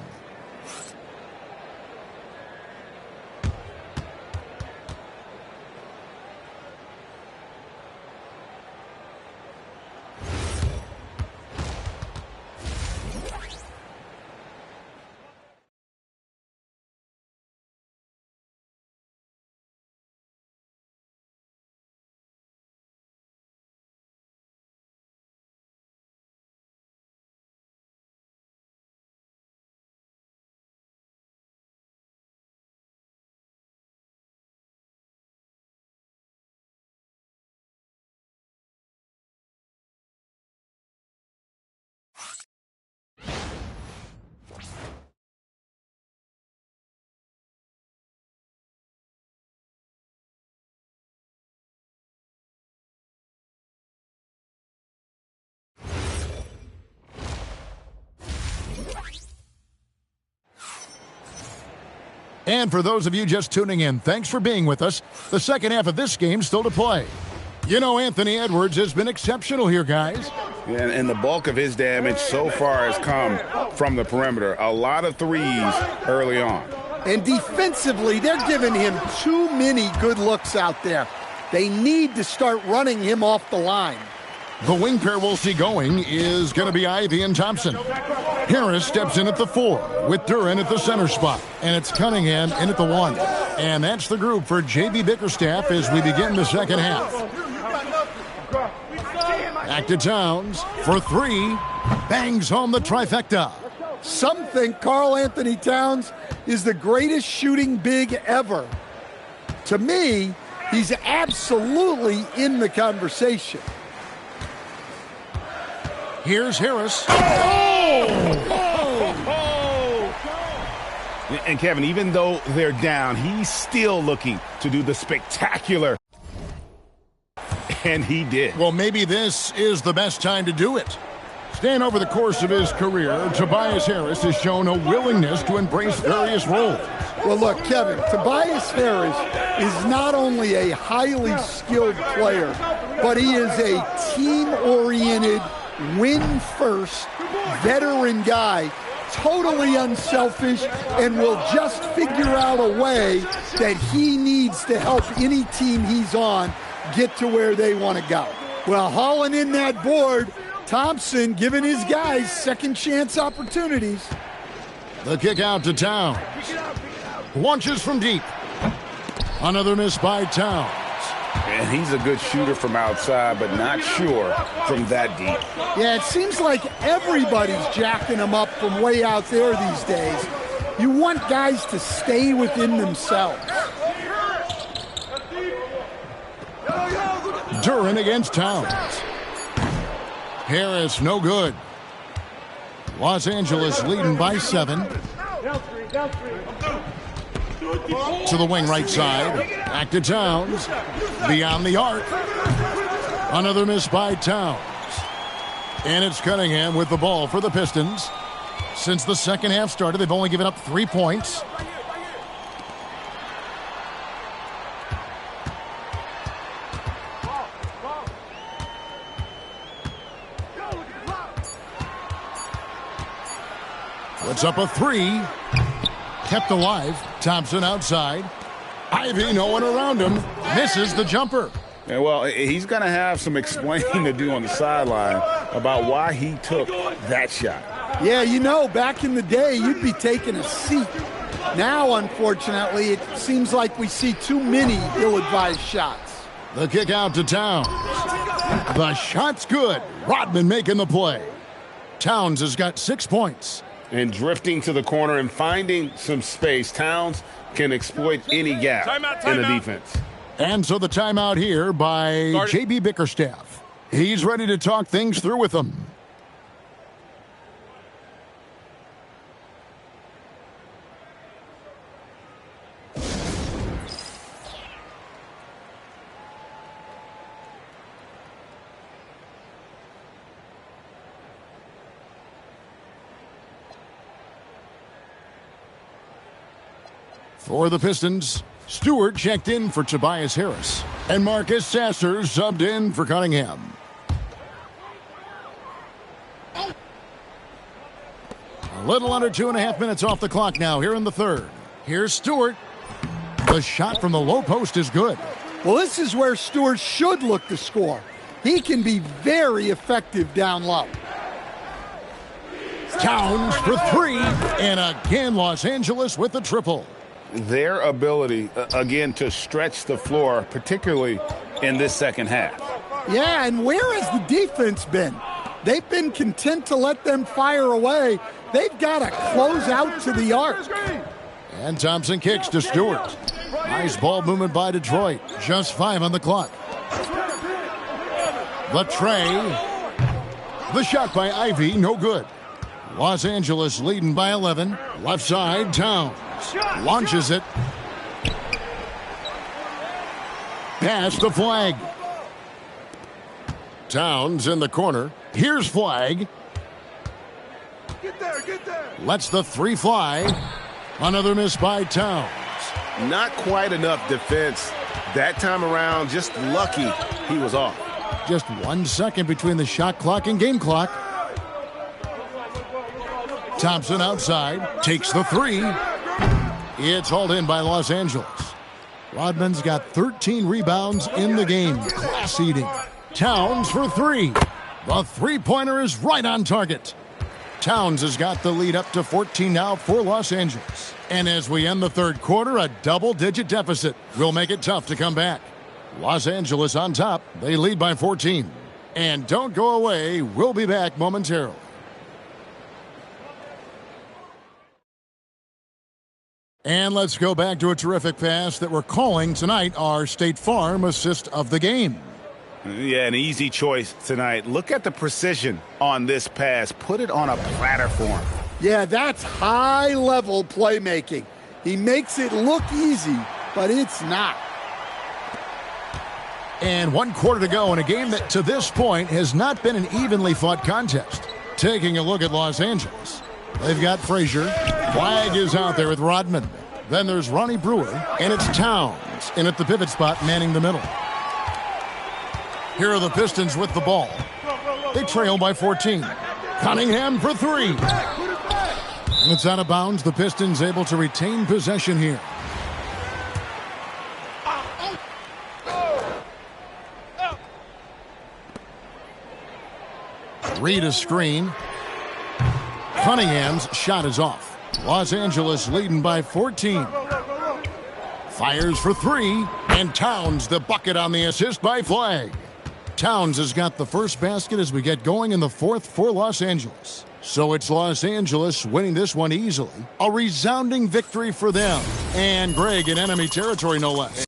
And for those of you just tuning in, thanks for being with us. The second half of this game still to play. You know, Anthony Edwards has been exceptional here, guys. And the bulk of his damage so far has come from the perimeter. A lot of threes early on. And defensively, they're giving him too many good looks out there. They need to start running him off the line. The wing pair we'll see going is going to be Ivy and Thompson. Harris steps in at the 4 with Duran at the center spot. And it's Cunningham in at the 1. And that's the group for J.B. Bickerstaff as we begin the second half. Back to Towns for 3. Bangs home the trifecta. Some think Karl Anthony Towns is the greatest shooting big ever. To me, he's absolutely in the conversation. Here's Harris. And Kevin, even though they're down, he's still looking to do the spectacular. And he did. Well, maybe this is the best time to do it. Staying over the course of his career, Tobias Harris has shown a willingness to embrace various roles. Well, look, Kevin, Tobias Harris is not only a highly skilled player, but he is a team-oriented, win-first, veteran guy, totally unselfish, and will just figure out a way that he needs to help any team he's on get to where they want to go. Well, hauling in that board, Thompson giving his guys second chance opportunities. The kick out to Towns. Launches from deep. Another miss by Towns. And he's a good shooter from outside, but not sure from that deep. Yeah, it seems like everybody's jacking him up from way out there these days. You want guys to stay within themselves. Duran against Towns. Harris, no good. Los Angeles leading by 7. To the wing right side. Back to Towns. Beyond the arc. Another miss by Towns. And it's Cunningham with the ball for the Pistons. Since the second half started, they've only given up 3 points. Puts up a 3. Kept alive. Thompson outside. Ivy, no one around him. Misses the jumper. And well, he's going to have some explaining to do on the sideline about why he took that shot. Yeah, you know, back in the day, you'd be taking a seat. Now, unfortunately, it seems like we see too many ill-advised shots. The kick out to Towns. The shot's good. Rodman making the play. Towns has got 6 points. And drifting to the corner and finding some space, Towns can exploit any gap in the defense. And so the timeout here by J.B. Bickerstaff. He's ready to talk things through with them. For the Pistons, Stewart checked in for Tobias Harris. And Marcus Sasser subbed in for Cunningham. A little under 2.5 minutes off the clock now here in the third. Here's Stewart. The shot from the low post is good. Well, this is where Stewart should look to score. He can be very effective down low. Towns for three. And again, Los Angeles with the triple. Their ability, again, to stretch the floor, particularly in this second half. Yeah, and where has the defense been? They've been content to let them fire away. They've got to close out to the arc. And Thompson kicks to Stewart. Nice ball movement by Detroit. Just 5 on the clock. The tray. The shot by Ivy, no good. Los Angeles leading by 11. Left side, Towns. Launches it. Past the flag. Towns in the corner. Here's flag. Get there, get there. Lets the three fly. Another miss by Towns. Not quite enough defense that time around. Just lucky he was off. Just 1 second between the shot clock and game clock. Thompson outside. Takes the three. It's hauled in by Los Angeles. Rodman's got 13 rebounds in the game. Class eating. Towns for three. The three-pointer is right on target. Towns has got the lead up to 14 now for Los Angeles. And as we end the third quarter, a double-digit deficit will make it tough to come back. Los Angeles on top. They lead by 14. And don't go away. We'll be back momentarily. And let's go back to a terrific pass that we're calling tonight our State Farm assist of the game. Yeah, an easy choice tonight. Look at the precision on this pass. Put it on a platter for him. Yeah, that's high-level playmaking. He makes it look easy, but it's not. And 1 quarter to go in a game that to this point has not been an evenly fought contest. Taking a look at Los Angeles. They've got Frazier. Flag is out there with Rodman. Then there's Ronnie Brewer, and it's Towns in at the pivot spot manning the middle. Here are the Pistons with the ball. They trail by 14. Cunningham for three. It's out of bounds. The Pistons able to retain possession here. Read a screen. Cunningham's shot is off. Los Angeles leading by 14. Fires for three. And Towns the bucket on the assist by Flag. Towns has got the first basket as we get going in the fourth for Los Angeles. So it's Los Angeles winning this one easily. A resounding victory for them. And Greg in enemy territory, no less.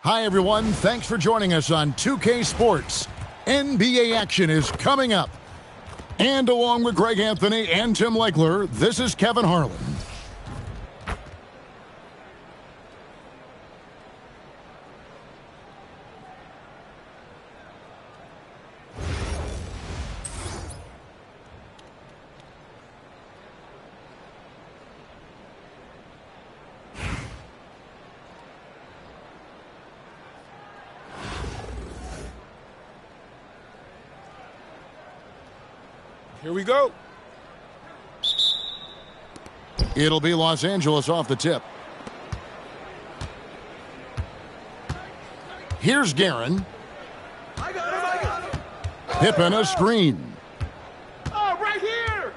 Hi, everyone. Thanks for joining us on 2K Sports. NBA action is coming up. And along with Greg Anthony and Tim Legler, this is Kevin Harlan. Here we go. It'll be Los Angeles off the tip. Here's Guerin. Pippen a screen. Oh, right here.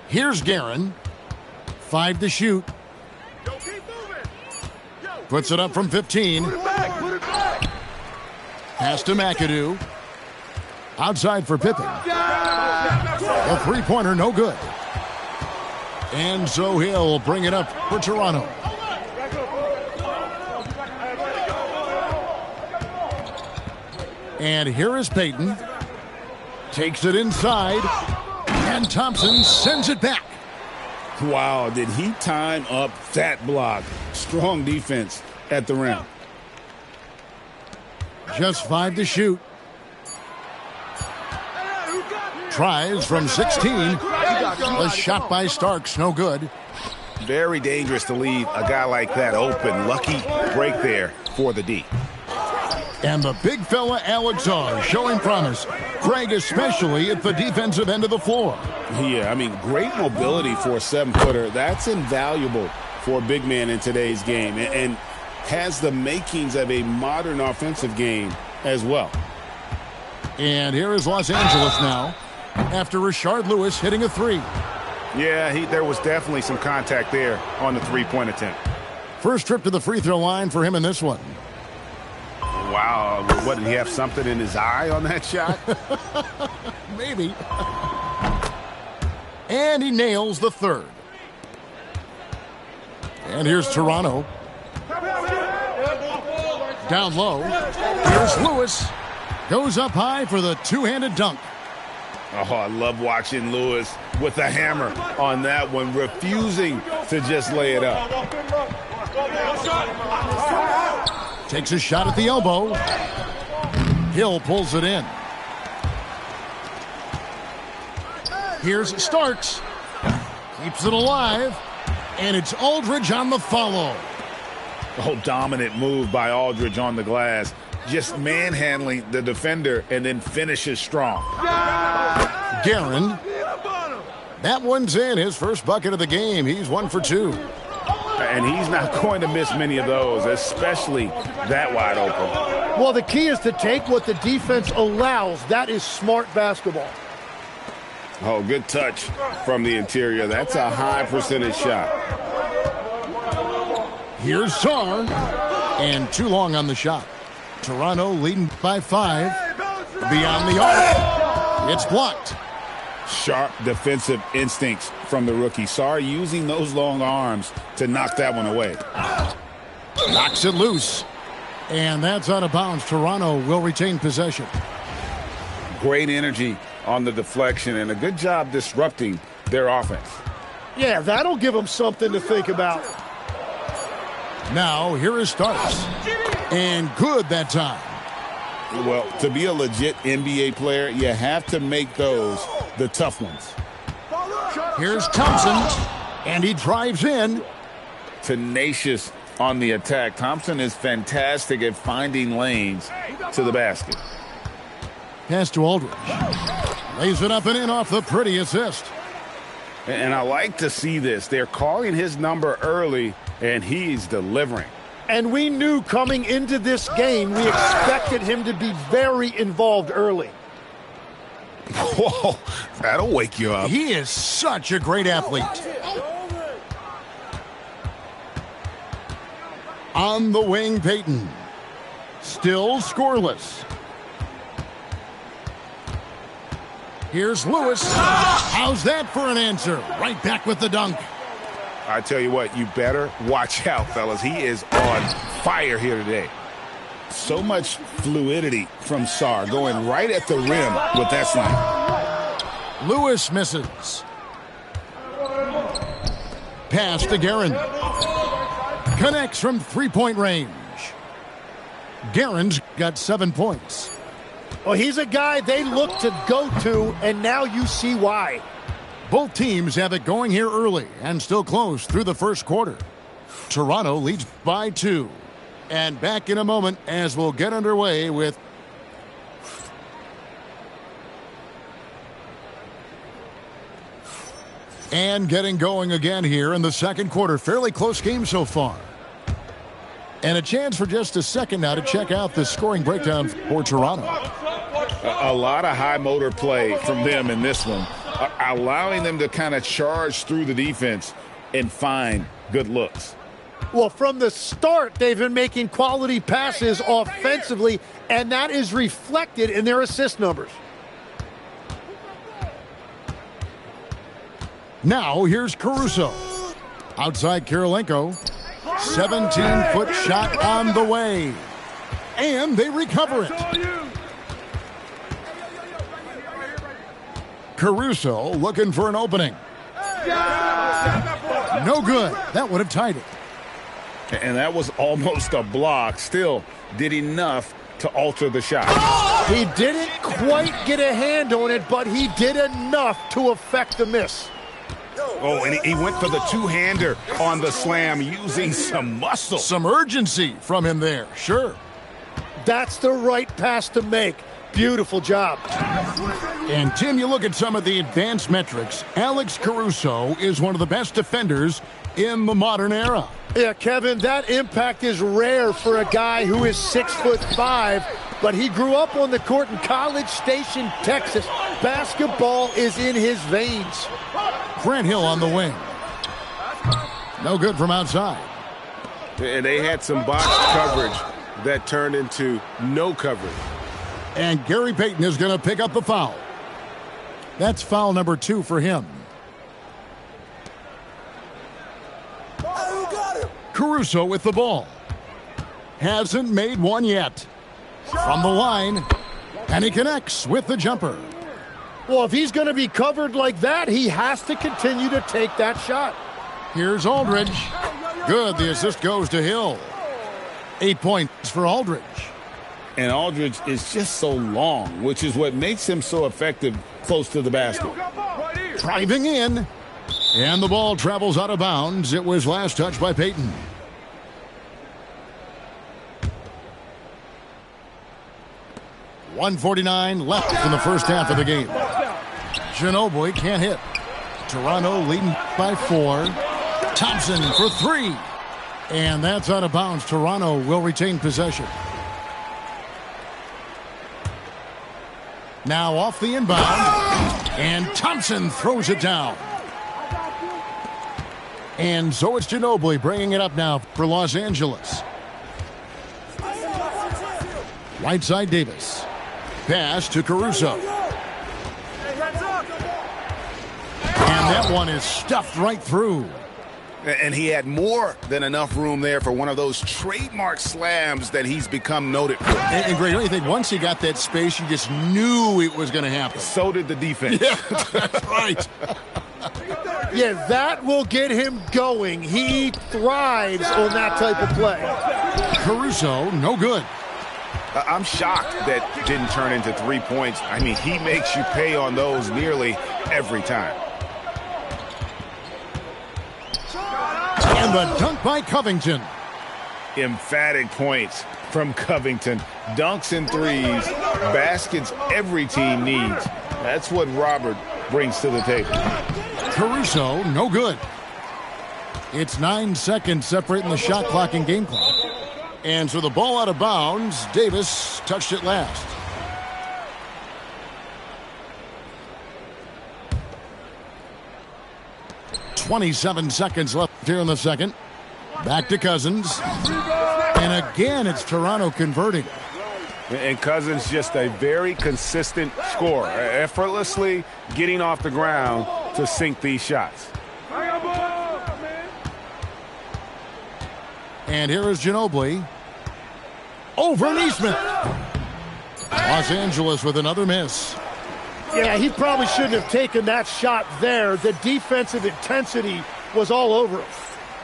Here's Guerin. 5 to shoot. Yo, keep moving. Puts it up from 15. Put it back. Pass to McAdoo. Outside for Pippen. A three-pointer, no good. And so he'll bring it up for Toronto. And here is Payton. Takes it inside. And Thompson sends it back. Wow, did he time up that block? Strong defense at the rim. Just 5 to shoot. Tries from 16. The shot by Starks, no good. Very dangerous to leave a guy like that open. Lucky break there for the D. And the big fella Alex R showing promise. Greg especially at the defensive end of the floor. Yeah, I mean, great mobility for a 7-footer. That's invaluable for a big man in today's game and has the makings of a modern offensive game as well. And here is Los Angeles now after Rashard Lewis hitting a 3. Yeah, there was definitely some contact there on the three-point attempt. First trip to the free throw line for him in this one. Wow, what, did he have something in his eye on that shot? Maybe. And he nails the third. And here's Toronto. Down low. Here's Lewis. Goes up high for the two-handed dunk. Oh, I love watching Lewis with the hammer on that one, refusing to just lay it up. Takes a shot at the elbow. Hill pulls it in. Here's Starks. Keeps it alive. And it's Aldridge on the follow. Oh, dominant move by Aldridge on the glass. Just manhandling the defender and then finishes strong. Guerin. That one's in. His first bucket of the game. He's 1 for 2. And he's not going to miss many of those, especially that wide open. Well, the key is to take what the defense allows. That is smart basketball. Oh, good touch from the interior. That's a high percentage shot. Here's Sarr. And too long on the shot. Toronto leading by 5. Beyond the arc. It's blocked. Sharp defensive instincts from the rookie. Sarr using those long arms to knock that one away. Knocks it loose. And that's out of bounds. Toronto will retain possession. Great energy on the deflection and a good job disrupting their offense. Yeah, that'll give them something to think about. Now, here is Starks. And good that time. Well, to be a legit NBA player, you have to make those the tough ones. Here's Thompson. And he drives in. Tenacious on the attack. Thompson is fantastic at finding lanes to the basket. Pass to Aldridge. Lays it up and in off the pretty assist. And I like to see this. They're calling his number early, and he's delivering. And we knew coming into this game, we expected him to be very involved early. Whoa, that'll wake you up. He is such a great athlete. On the wing, Payton. Still scoreless. Here's Lewis. How's that for an answer? Right back with the dunk. I tell you what, you better watch out, fellas. He is on fire here today. So much fluidity from Sarr, going right at the rim with that slam. Lewis misses. Pass to Guerin. Connects from three-point range. Guerin's got 7 points. Well, he's a guy they look to go to, and now you see why. Both teams have it going here early and still close through the first quarter. Toronto leads by 2. And back in a moment as we'll get underway with and getting going again here in the second quarter. Fairly close game so far. And a chance for just a second now to check out the scoring breakdown for Toronto. A lot of high motor play from them in this one, allowing them to kind of charge through the defense and find good looks. Well, from the start, they've been making quality passes offensively, and that is reflected in their assist numbers. Now, here's Caruso. Outside Kirilenko. 17-foot shot on the way. And they recover it. Caruso looking for an opening. No good. That would have tied it. And that was almost a block. Still did enough to alter the shot. He didn't quite get a hand on it, but he did enough to affect the miss. Oh, and he went for the two-hander on the slam using some muscle. Some urgency from him there, sure. That's the right pass to make. Beautiful job. And, Tim, you look at some of the advanced metrics. Alex Caruso is one of the best defenders in the modern era. Yeah, Kevin, that impact is rare for a guy who is 6'5", but he grew up on the court in College Station, Texas. Basketball is in his veins. Grant Hill on the wing. No good from outside. And they had some box coverage that turned into no coverage. And Gary Payton is going to pick up the foul. That's foul number 2 for him. Caruso with the ball. Hasn't made one yet. From the line. And he connects with the jumper. Well, if he's going to be covered like that, he has to continue to take that shot. Here's Aldridge. Good. The assist goes to Hill. 8 points for Aldridge. And Aldridge is just so long, which is what makes him so effective close to the basket. Driving in. And the ball travels out of bounds. It was last touched by Payton. .149 left in the first half of the game. Ginobili can't hit. Toronto leading by 4. Thompson for 3. And that's out of bounds. Toronto will retain possession. Now off the inbound. And Thompson throws it down. And so it's Ginobili bringing it up now for Los Angeles. Right side Davis. Pass to Caruso. And that one is stuffed right through. And he had more than enough room there for one of those trademark slams that he's become noted for. And Greg, don't you think once he got that space, you just knew it was going to happen? So did the defense. Yeah, that's right. Yeah, that will get him going. He thrives on that type of play. Caruso, no good. I'm shocked that didn't turn into 3 points. I mean, he makes you pay on those nearly every time. And the dunk by Covington. Emphatic points from Covington. Dunks and threes, baskets every team needs. That's what Robert brings to the table. Caruso, no good. It's 9 seconds separating the shot clock and game clock. And so the ball out of bounds. Davis touched it last. .27 seconds left here in the second. Back to Cousins. And again, it's Toronto converting. And Cousins just a very consistent scorer, effortlessly getting off the ground to sink these shots. And here is Ginobili. Over Neesmith. Los Angeles with another miss. Yeah, he probably shouldn't have taken that shot there. The defensive intensity was all over him.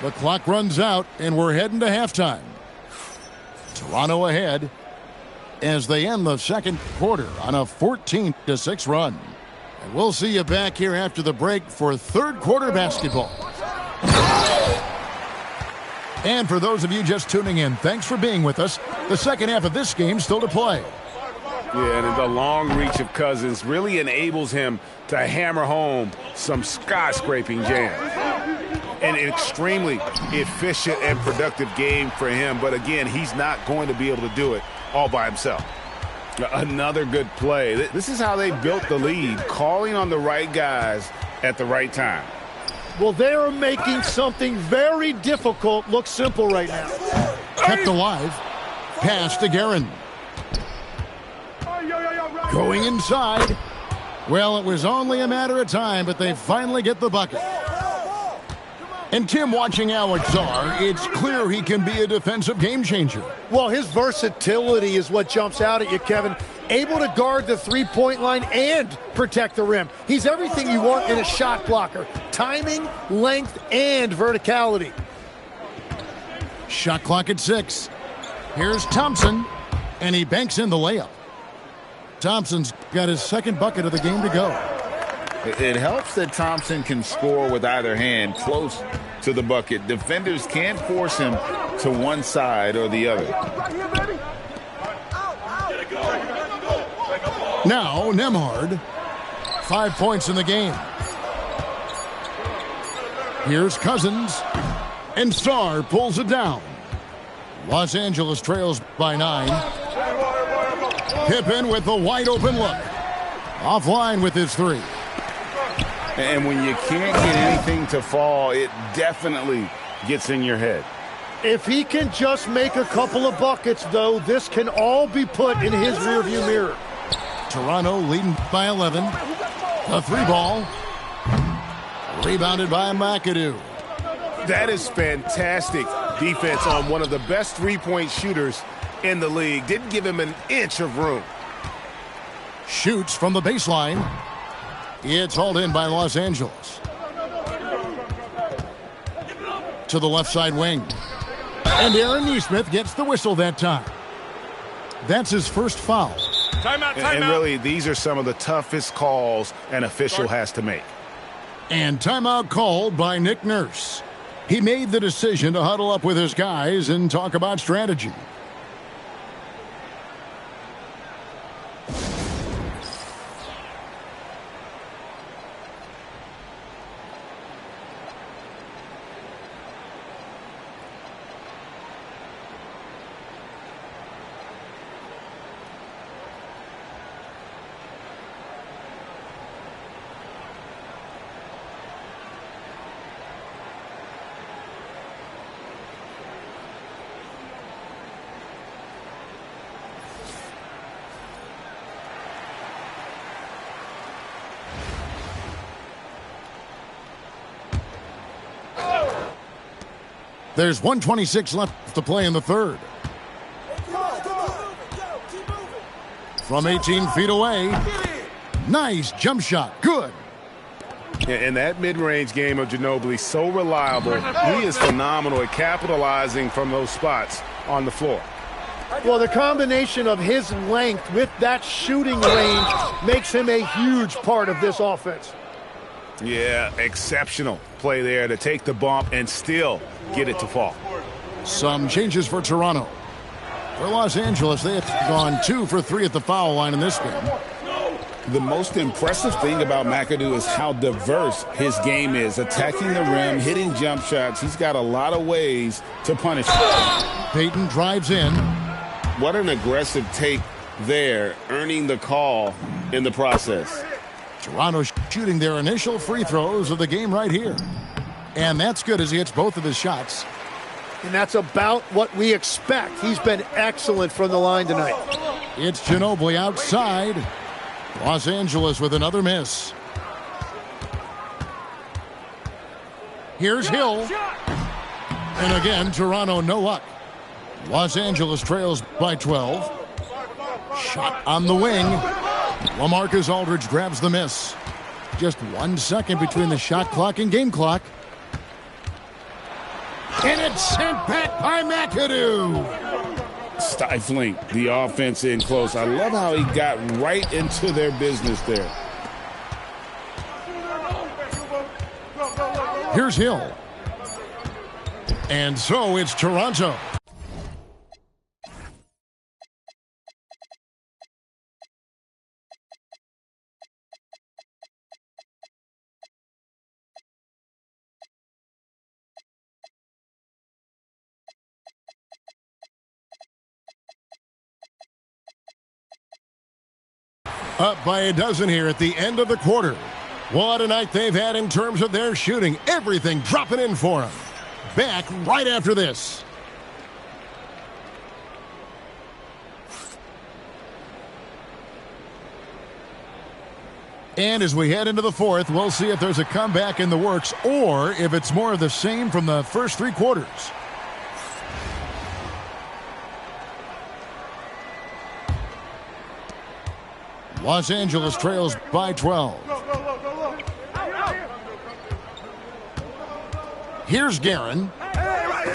The clock runs out, and we're heading to halftime. Toronto ahead as they end the second quarter on a 14-6 run. And we'll see you back here after the break for third quarter basketball. And for those of you just tuning in, thanks for being with us. The second half of this game still to play. Yeah, and the long reach of Cousins really enables him to hammer home some skyscraping jams. An extremely efficient and productive game for him. But again, he's not going to be able to do it all by himself. Another good play. This is how they built the lead, calling on the right guys at the right time. Well, they are making something very difficult look simple right now. Kept alive. Pass to Guerin. Going inside. Well, it was only a matter of time, but they finally get the bucket. And Tim, watching Alex Czar, it's clear he can be a defensive game changer. Well, his versatility is what jumps out at you, Kevin. Able to guard the three-point line and protect the rim. He's everything you want in a shot blocker. Timing, length, and verticality. Shot clock at 6. Here's Thompson, and he banks in the layup. Thompson's got his second bucket of the game to go. It helps that Thompson can score with either hand close to the bucket. Defenders can't force him to one side or the other. Now, Nembhard. 5 points in the game. Here's Cousins. And Starr pulls it down. Los Angeles trails by 9. Pippen with the wide open look. Offline with his 3. And when you can't get anything to fall, it definitely gets in your head. If he can just make a couple of buckets, though, this can all be put in his rearview mirror. Toronto leading by 11. The 3 ball. Rebounded by McAdoo. That is fantastic defense on one of the best three-point shooters in the league. Didn't give him an inch of room. Shoots from the baseline. It's hauled in by Los Angeles. To the left side wing. And Aaron Neesmith gets the whistle that time. That's his first foul. Timeout. And really, these are some of the toughest calls an official has to make. And timeout called by Nick Nurse. He made the decision to huddle up with his guys and talk about strategy. There's 1:26 left to play in the third. From 18 feet away. Nice jump shot. Good. And that mid-range game of Ginobili, so reliable. He is phenomenal at capitalizing from those spots on the floor. Well, the combination of his length with that shooting range makes him a huge part of this offense. Yeah, exceptional play there to take the bump and still get it to fall. Some changes for Toronto. For Los Angeles, they have gone 2 for 3 at the foul line in this game. The most impressive thing about McAdoo is how diverse his game is. Attacking the rim, hitting jump shots. He's got a lot of ways to punish. Payton drives in. What an aggressive take there, earning the call in the process. Toronto shooting their initial free throws of the game right here. And that's good as he hits both of his shots. And that's about what we expect. He's been excellent from the line tonight. It's Ginobili outside. Los Angeles with another miss. Here's Hill. And again, Toronto no luck. Los Angeles trails by 12. Shot on the wing. LaMarcus Aldridge grabs the miss. Just 1 second between the shot clock and game clock. And it's sent back by McAdoo. Stifling the offense in close. I love how he got right into their business there. Here's Hill. And so it's Toronto. Up by a dozen here at the end of the quarter. What a night they've had in terms of their shooting. Everything dropping in for them. Back right after this. And as we head into the fourth, we'll see if there's a comeback in the works or if it's more of the same from the first three quarters. Los Angeles trails by 12. Here's Guerin,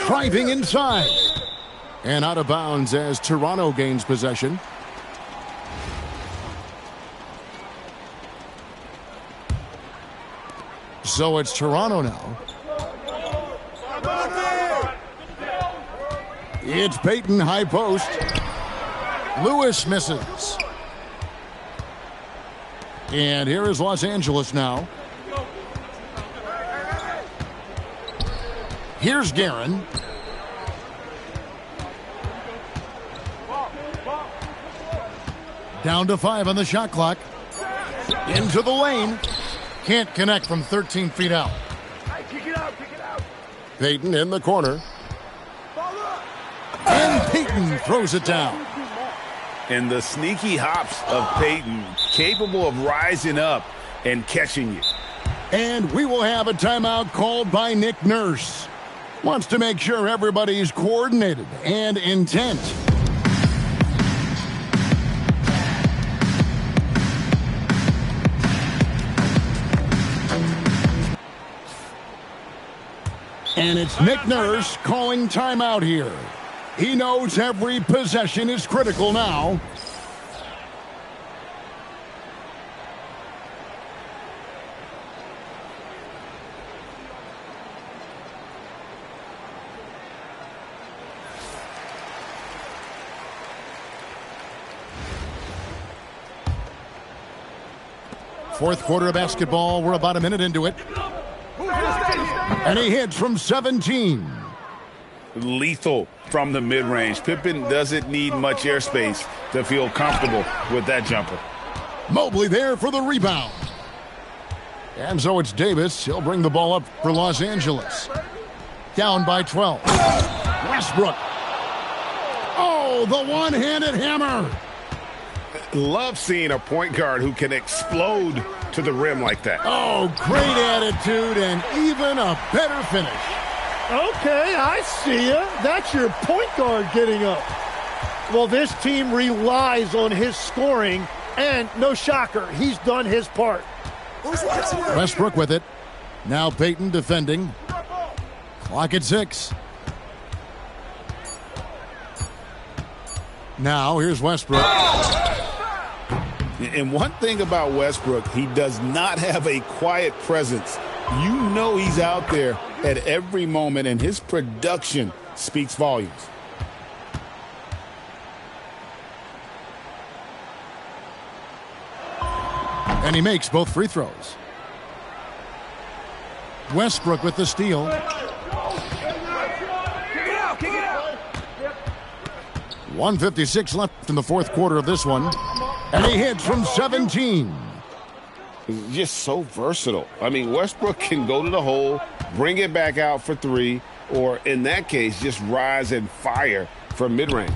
driving inside. And out of bounds as Toronto gains possession. So it's Toronto now. It's Payton, high post. Lewis misses. And here is Los Angeles now. Here's Guerin. Down to 5 on the shot clock. Into the lane. Can't connect from 13 feet out. Payton in the corner. And Payton throws it down. And the sneaky hops of Payton, capable of rising up and catching you. And we will have a timeout called by Nick Nurse. Wants to make sure everybody's coordinated and intent. And it's Nick Nurse calling timeout here. He knows every possession is critical now. Fourth quarter of basketball. We're about a minute into it. And he hits from 17. Lethal from the mid-range. Pippen doesn't need much airspace to feel comfortable with that jumper. Mobley there for the rebound. And so it's Davis. He'll bring the ball up for Los Angeles. Down by 12. Westbrook. Oh, the one-handed hammer. Love seeing a point guard who can explode to the rim like that. Oh, great attitude and even a better finish. Okay, I see ya. That's your point guard getting up. Well, this team relies on his scoring, and no shocker, he's done his part. Westbrook with it. Now Payton defending. Clock at 6. Now here's Westbrook. And one thing about Westbrook, he does not have a quiet presence. You know he's out there at every moment, and his production speaks volumes. And he makes both free throws. Westbrook with the steal. 1:56 left in the fourth quarter of this one. And he hits from 17. He's just so versatile. I mean, Westbrook can go to the hole, bring it back out for 3, or in that case, just rise and fire from mid-range.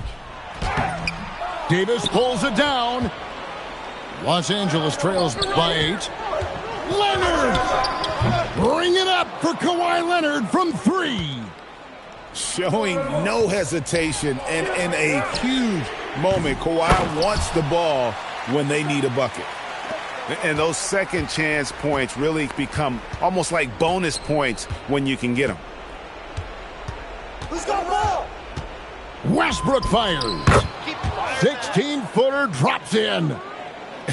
Davis pulls it down. Los Angeles trails by 8. Leonard! Bring it up for Kawhi Leonard from 3. Showing no hesitation, and in a huge moment, Kawhi wants the ball when they need a bucket. And those second chance points really become almost like bonus points when you can get them. Who's got ball? Westbrook fires. 16-footer drops in.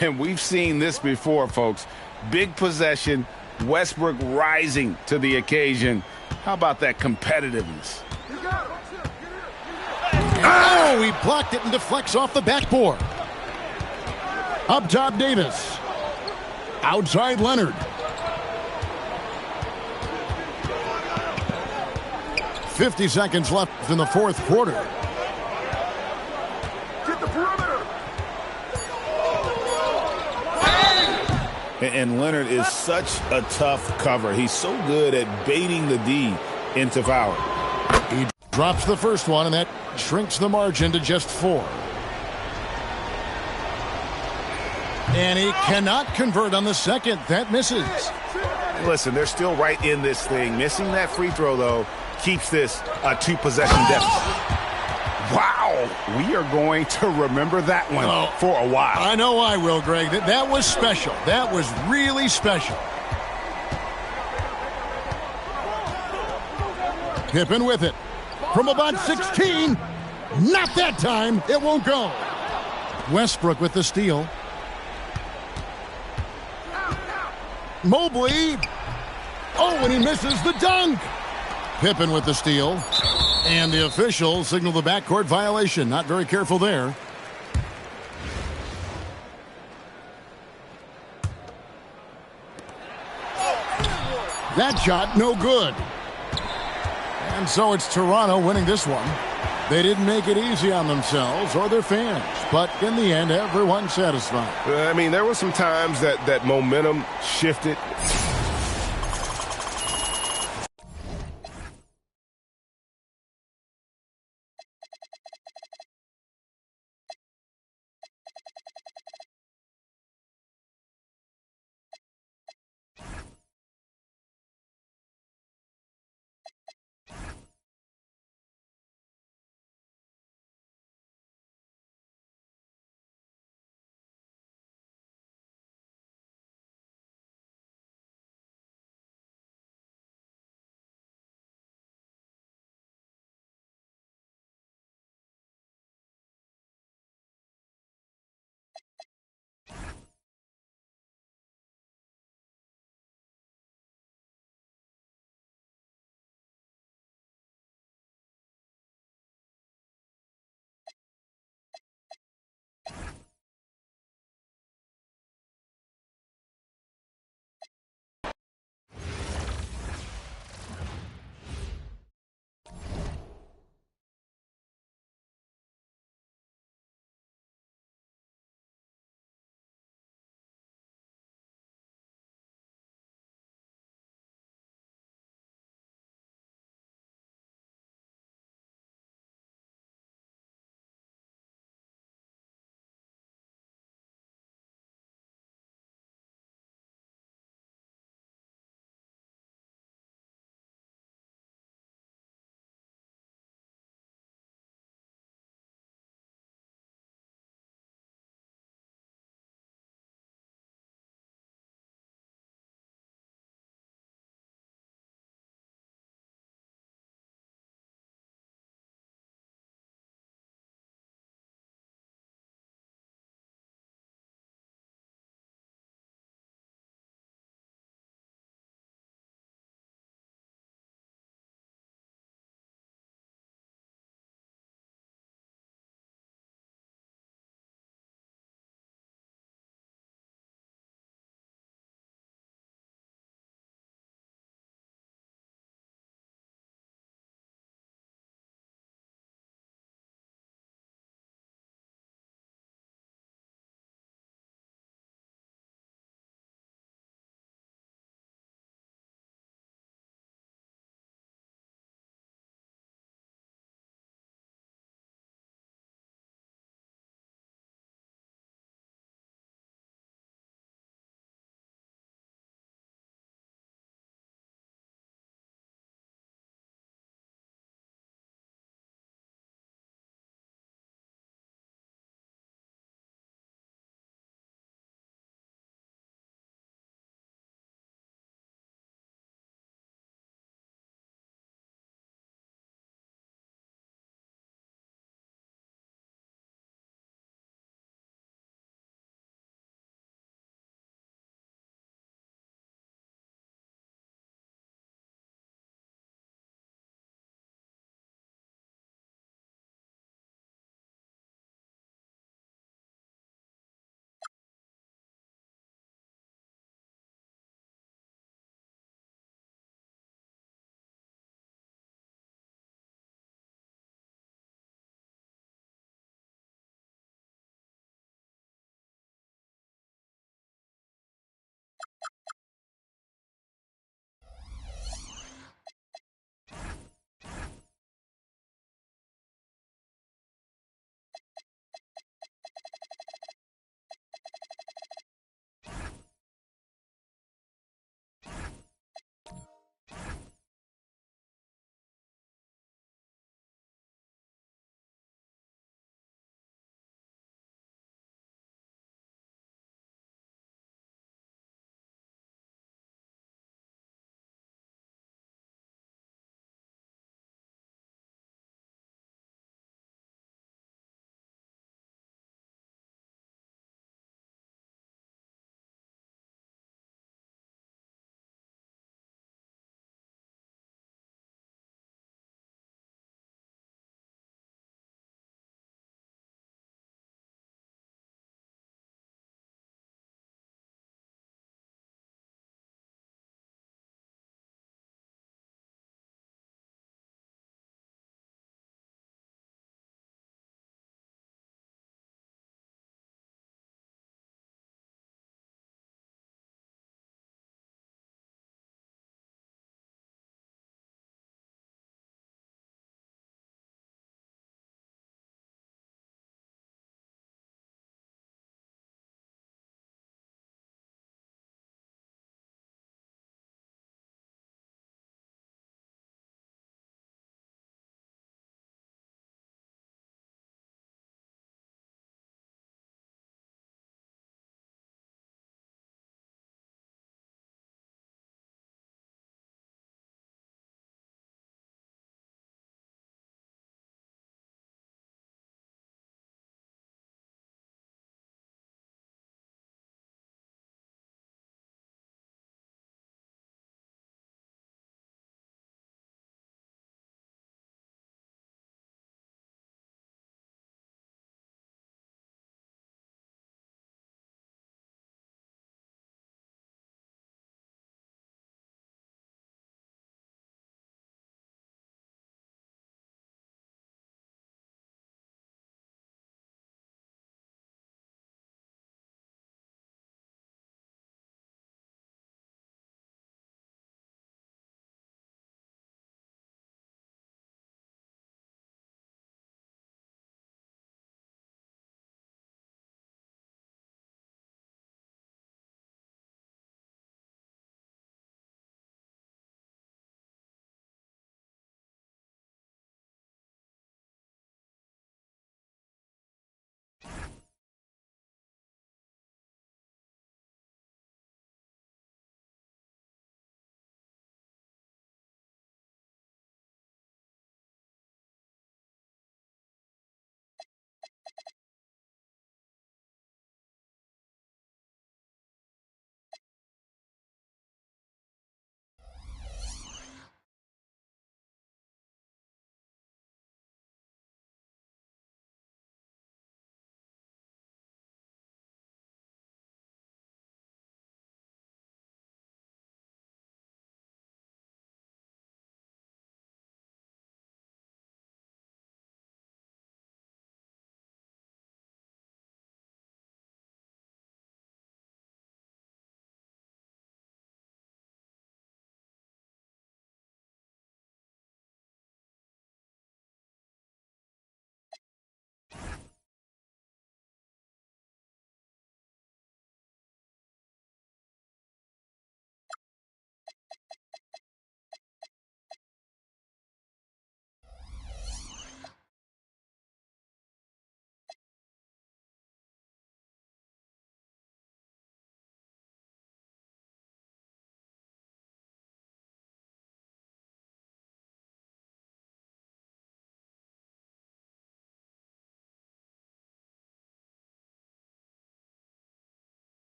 And we've seen this before, folks. Big possession, Westbrook rising to the occasion. How about that competitiveness? Oh, he blocked it and deflects off the backboard. Up top, Davis. Outside, Leonard. 50 seconds left in the fourth quarter. Get the perimeter. And Leonard is such a tough cover. He's so good at baiting the D into foul. He drops the first one, and that shrinks the margin to just 4. And he cannot convert on the second. That misses. Listen, they're still right in this thing. Missing that free throw, though, keeps this a 2-possession deficit. Wow, we are going to remember that one for a while. I know I will, Greg. That was special. That was really special. Pippen with it. From about 16. Not that time. It won't go. Westbrook with the steal. Mobley. Oh, and he misses the dunk. Pippen with the steal. And the official signaled the backcourt violation. Not very careful there. That shot, no good. And so it's Toronto winning this one. They didn't make it easy on themselves or their fans. But in the end, everyone's satisfied. I mean, there were some times that momentum shifted.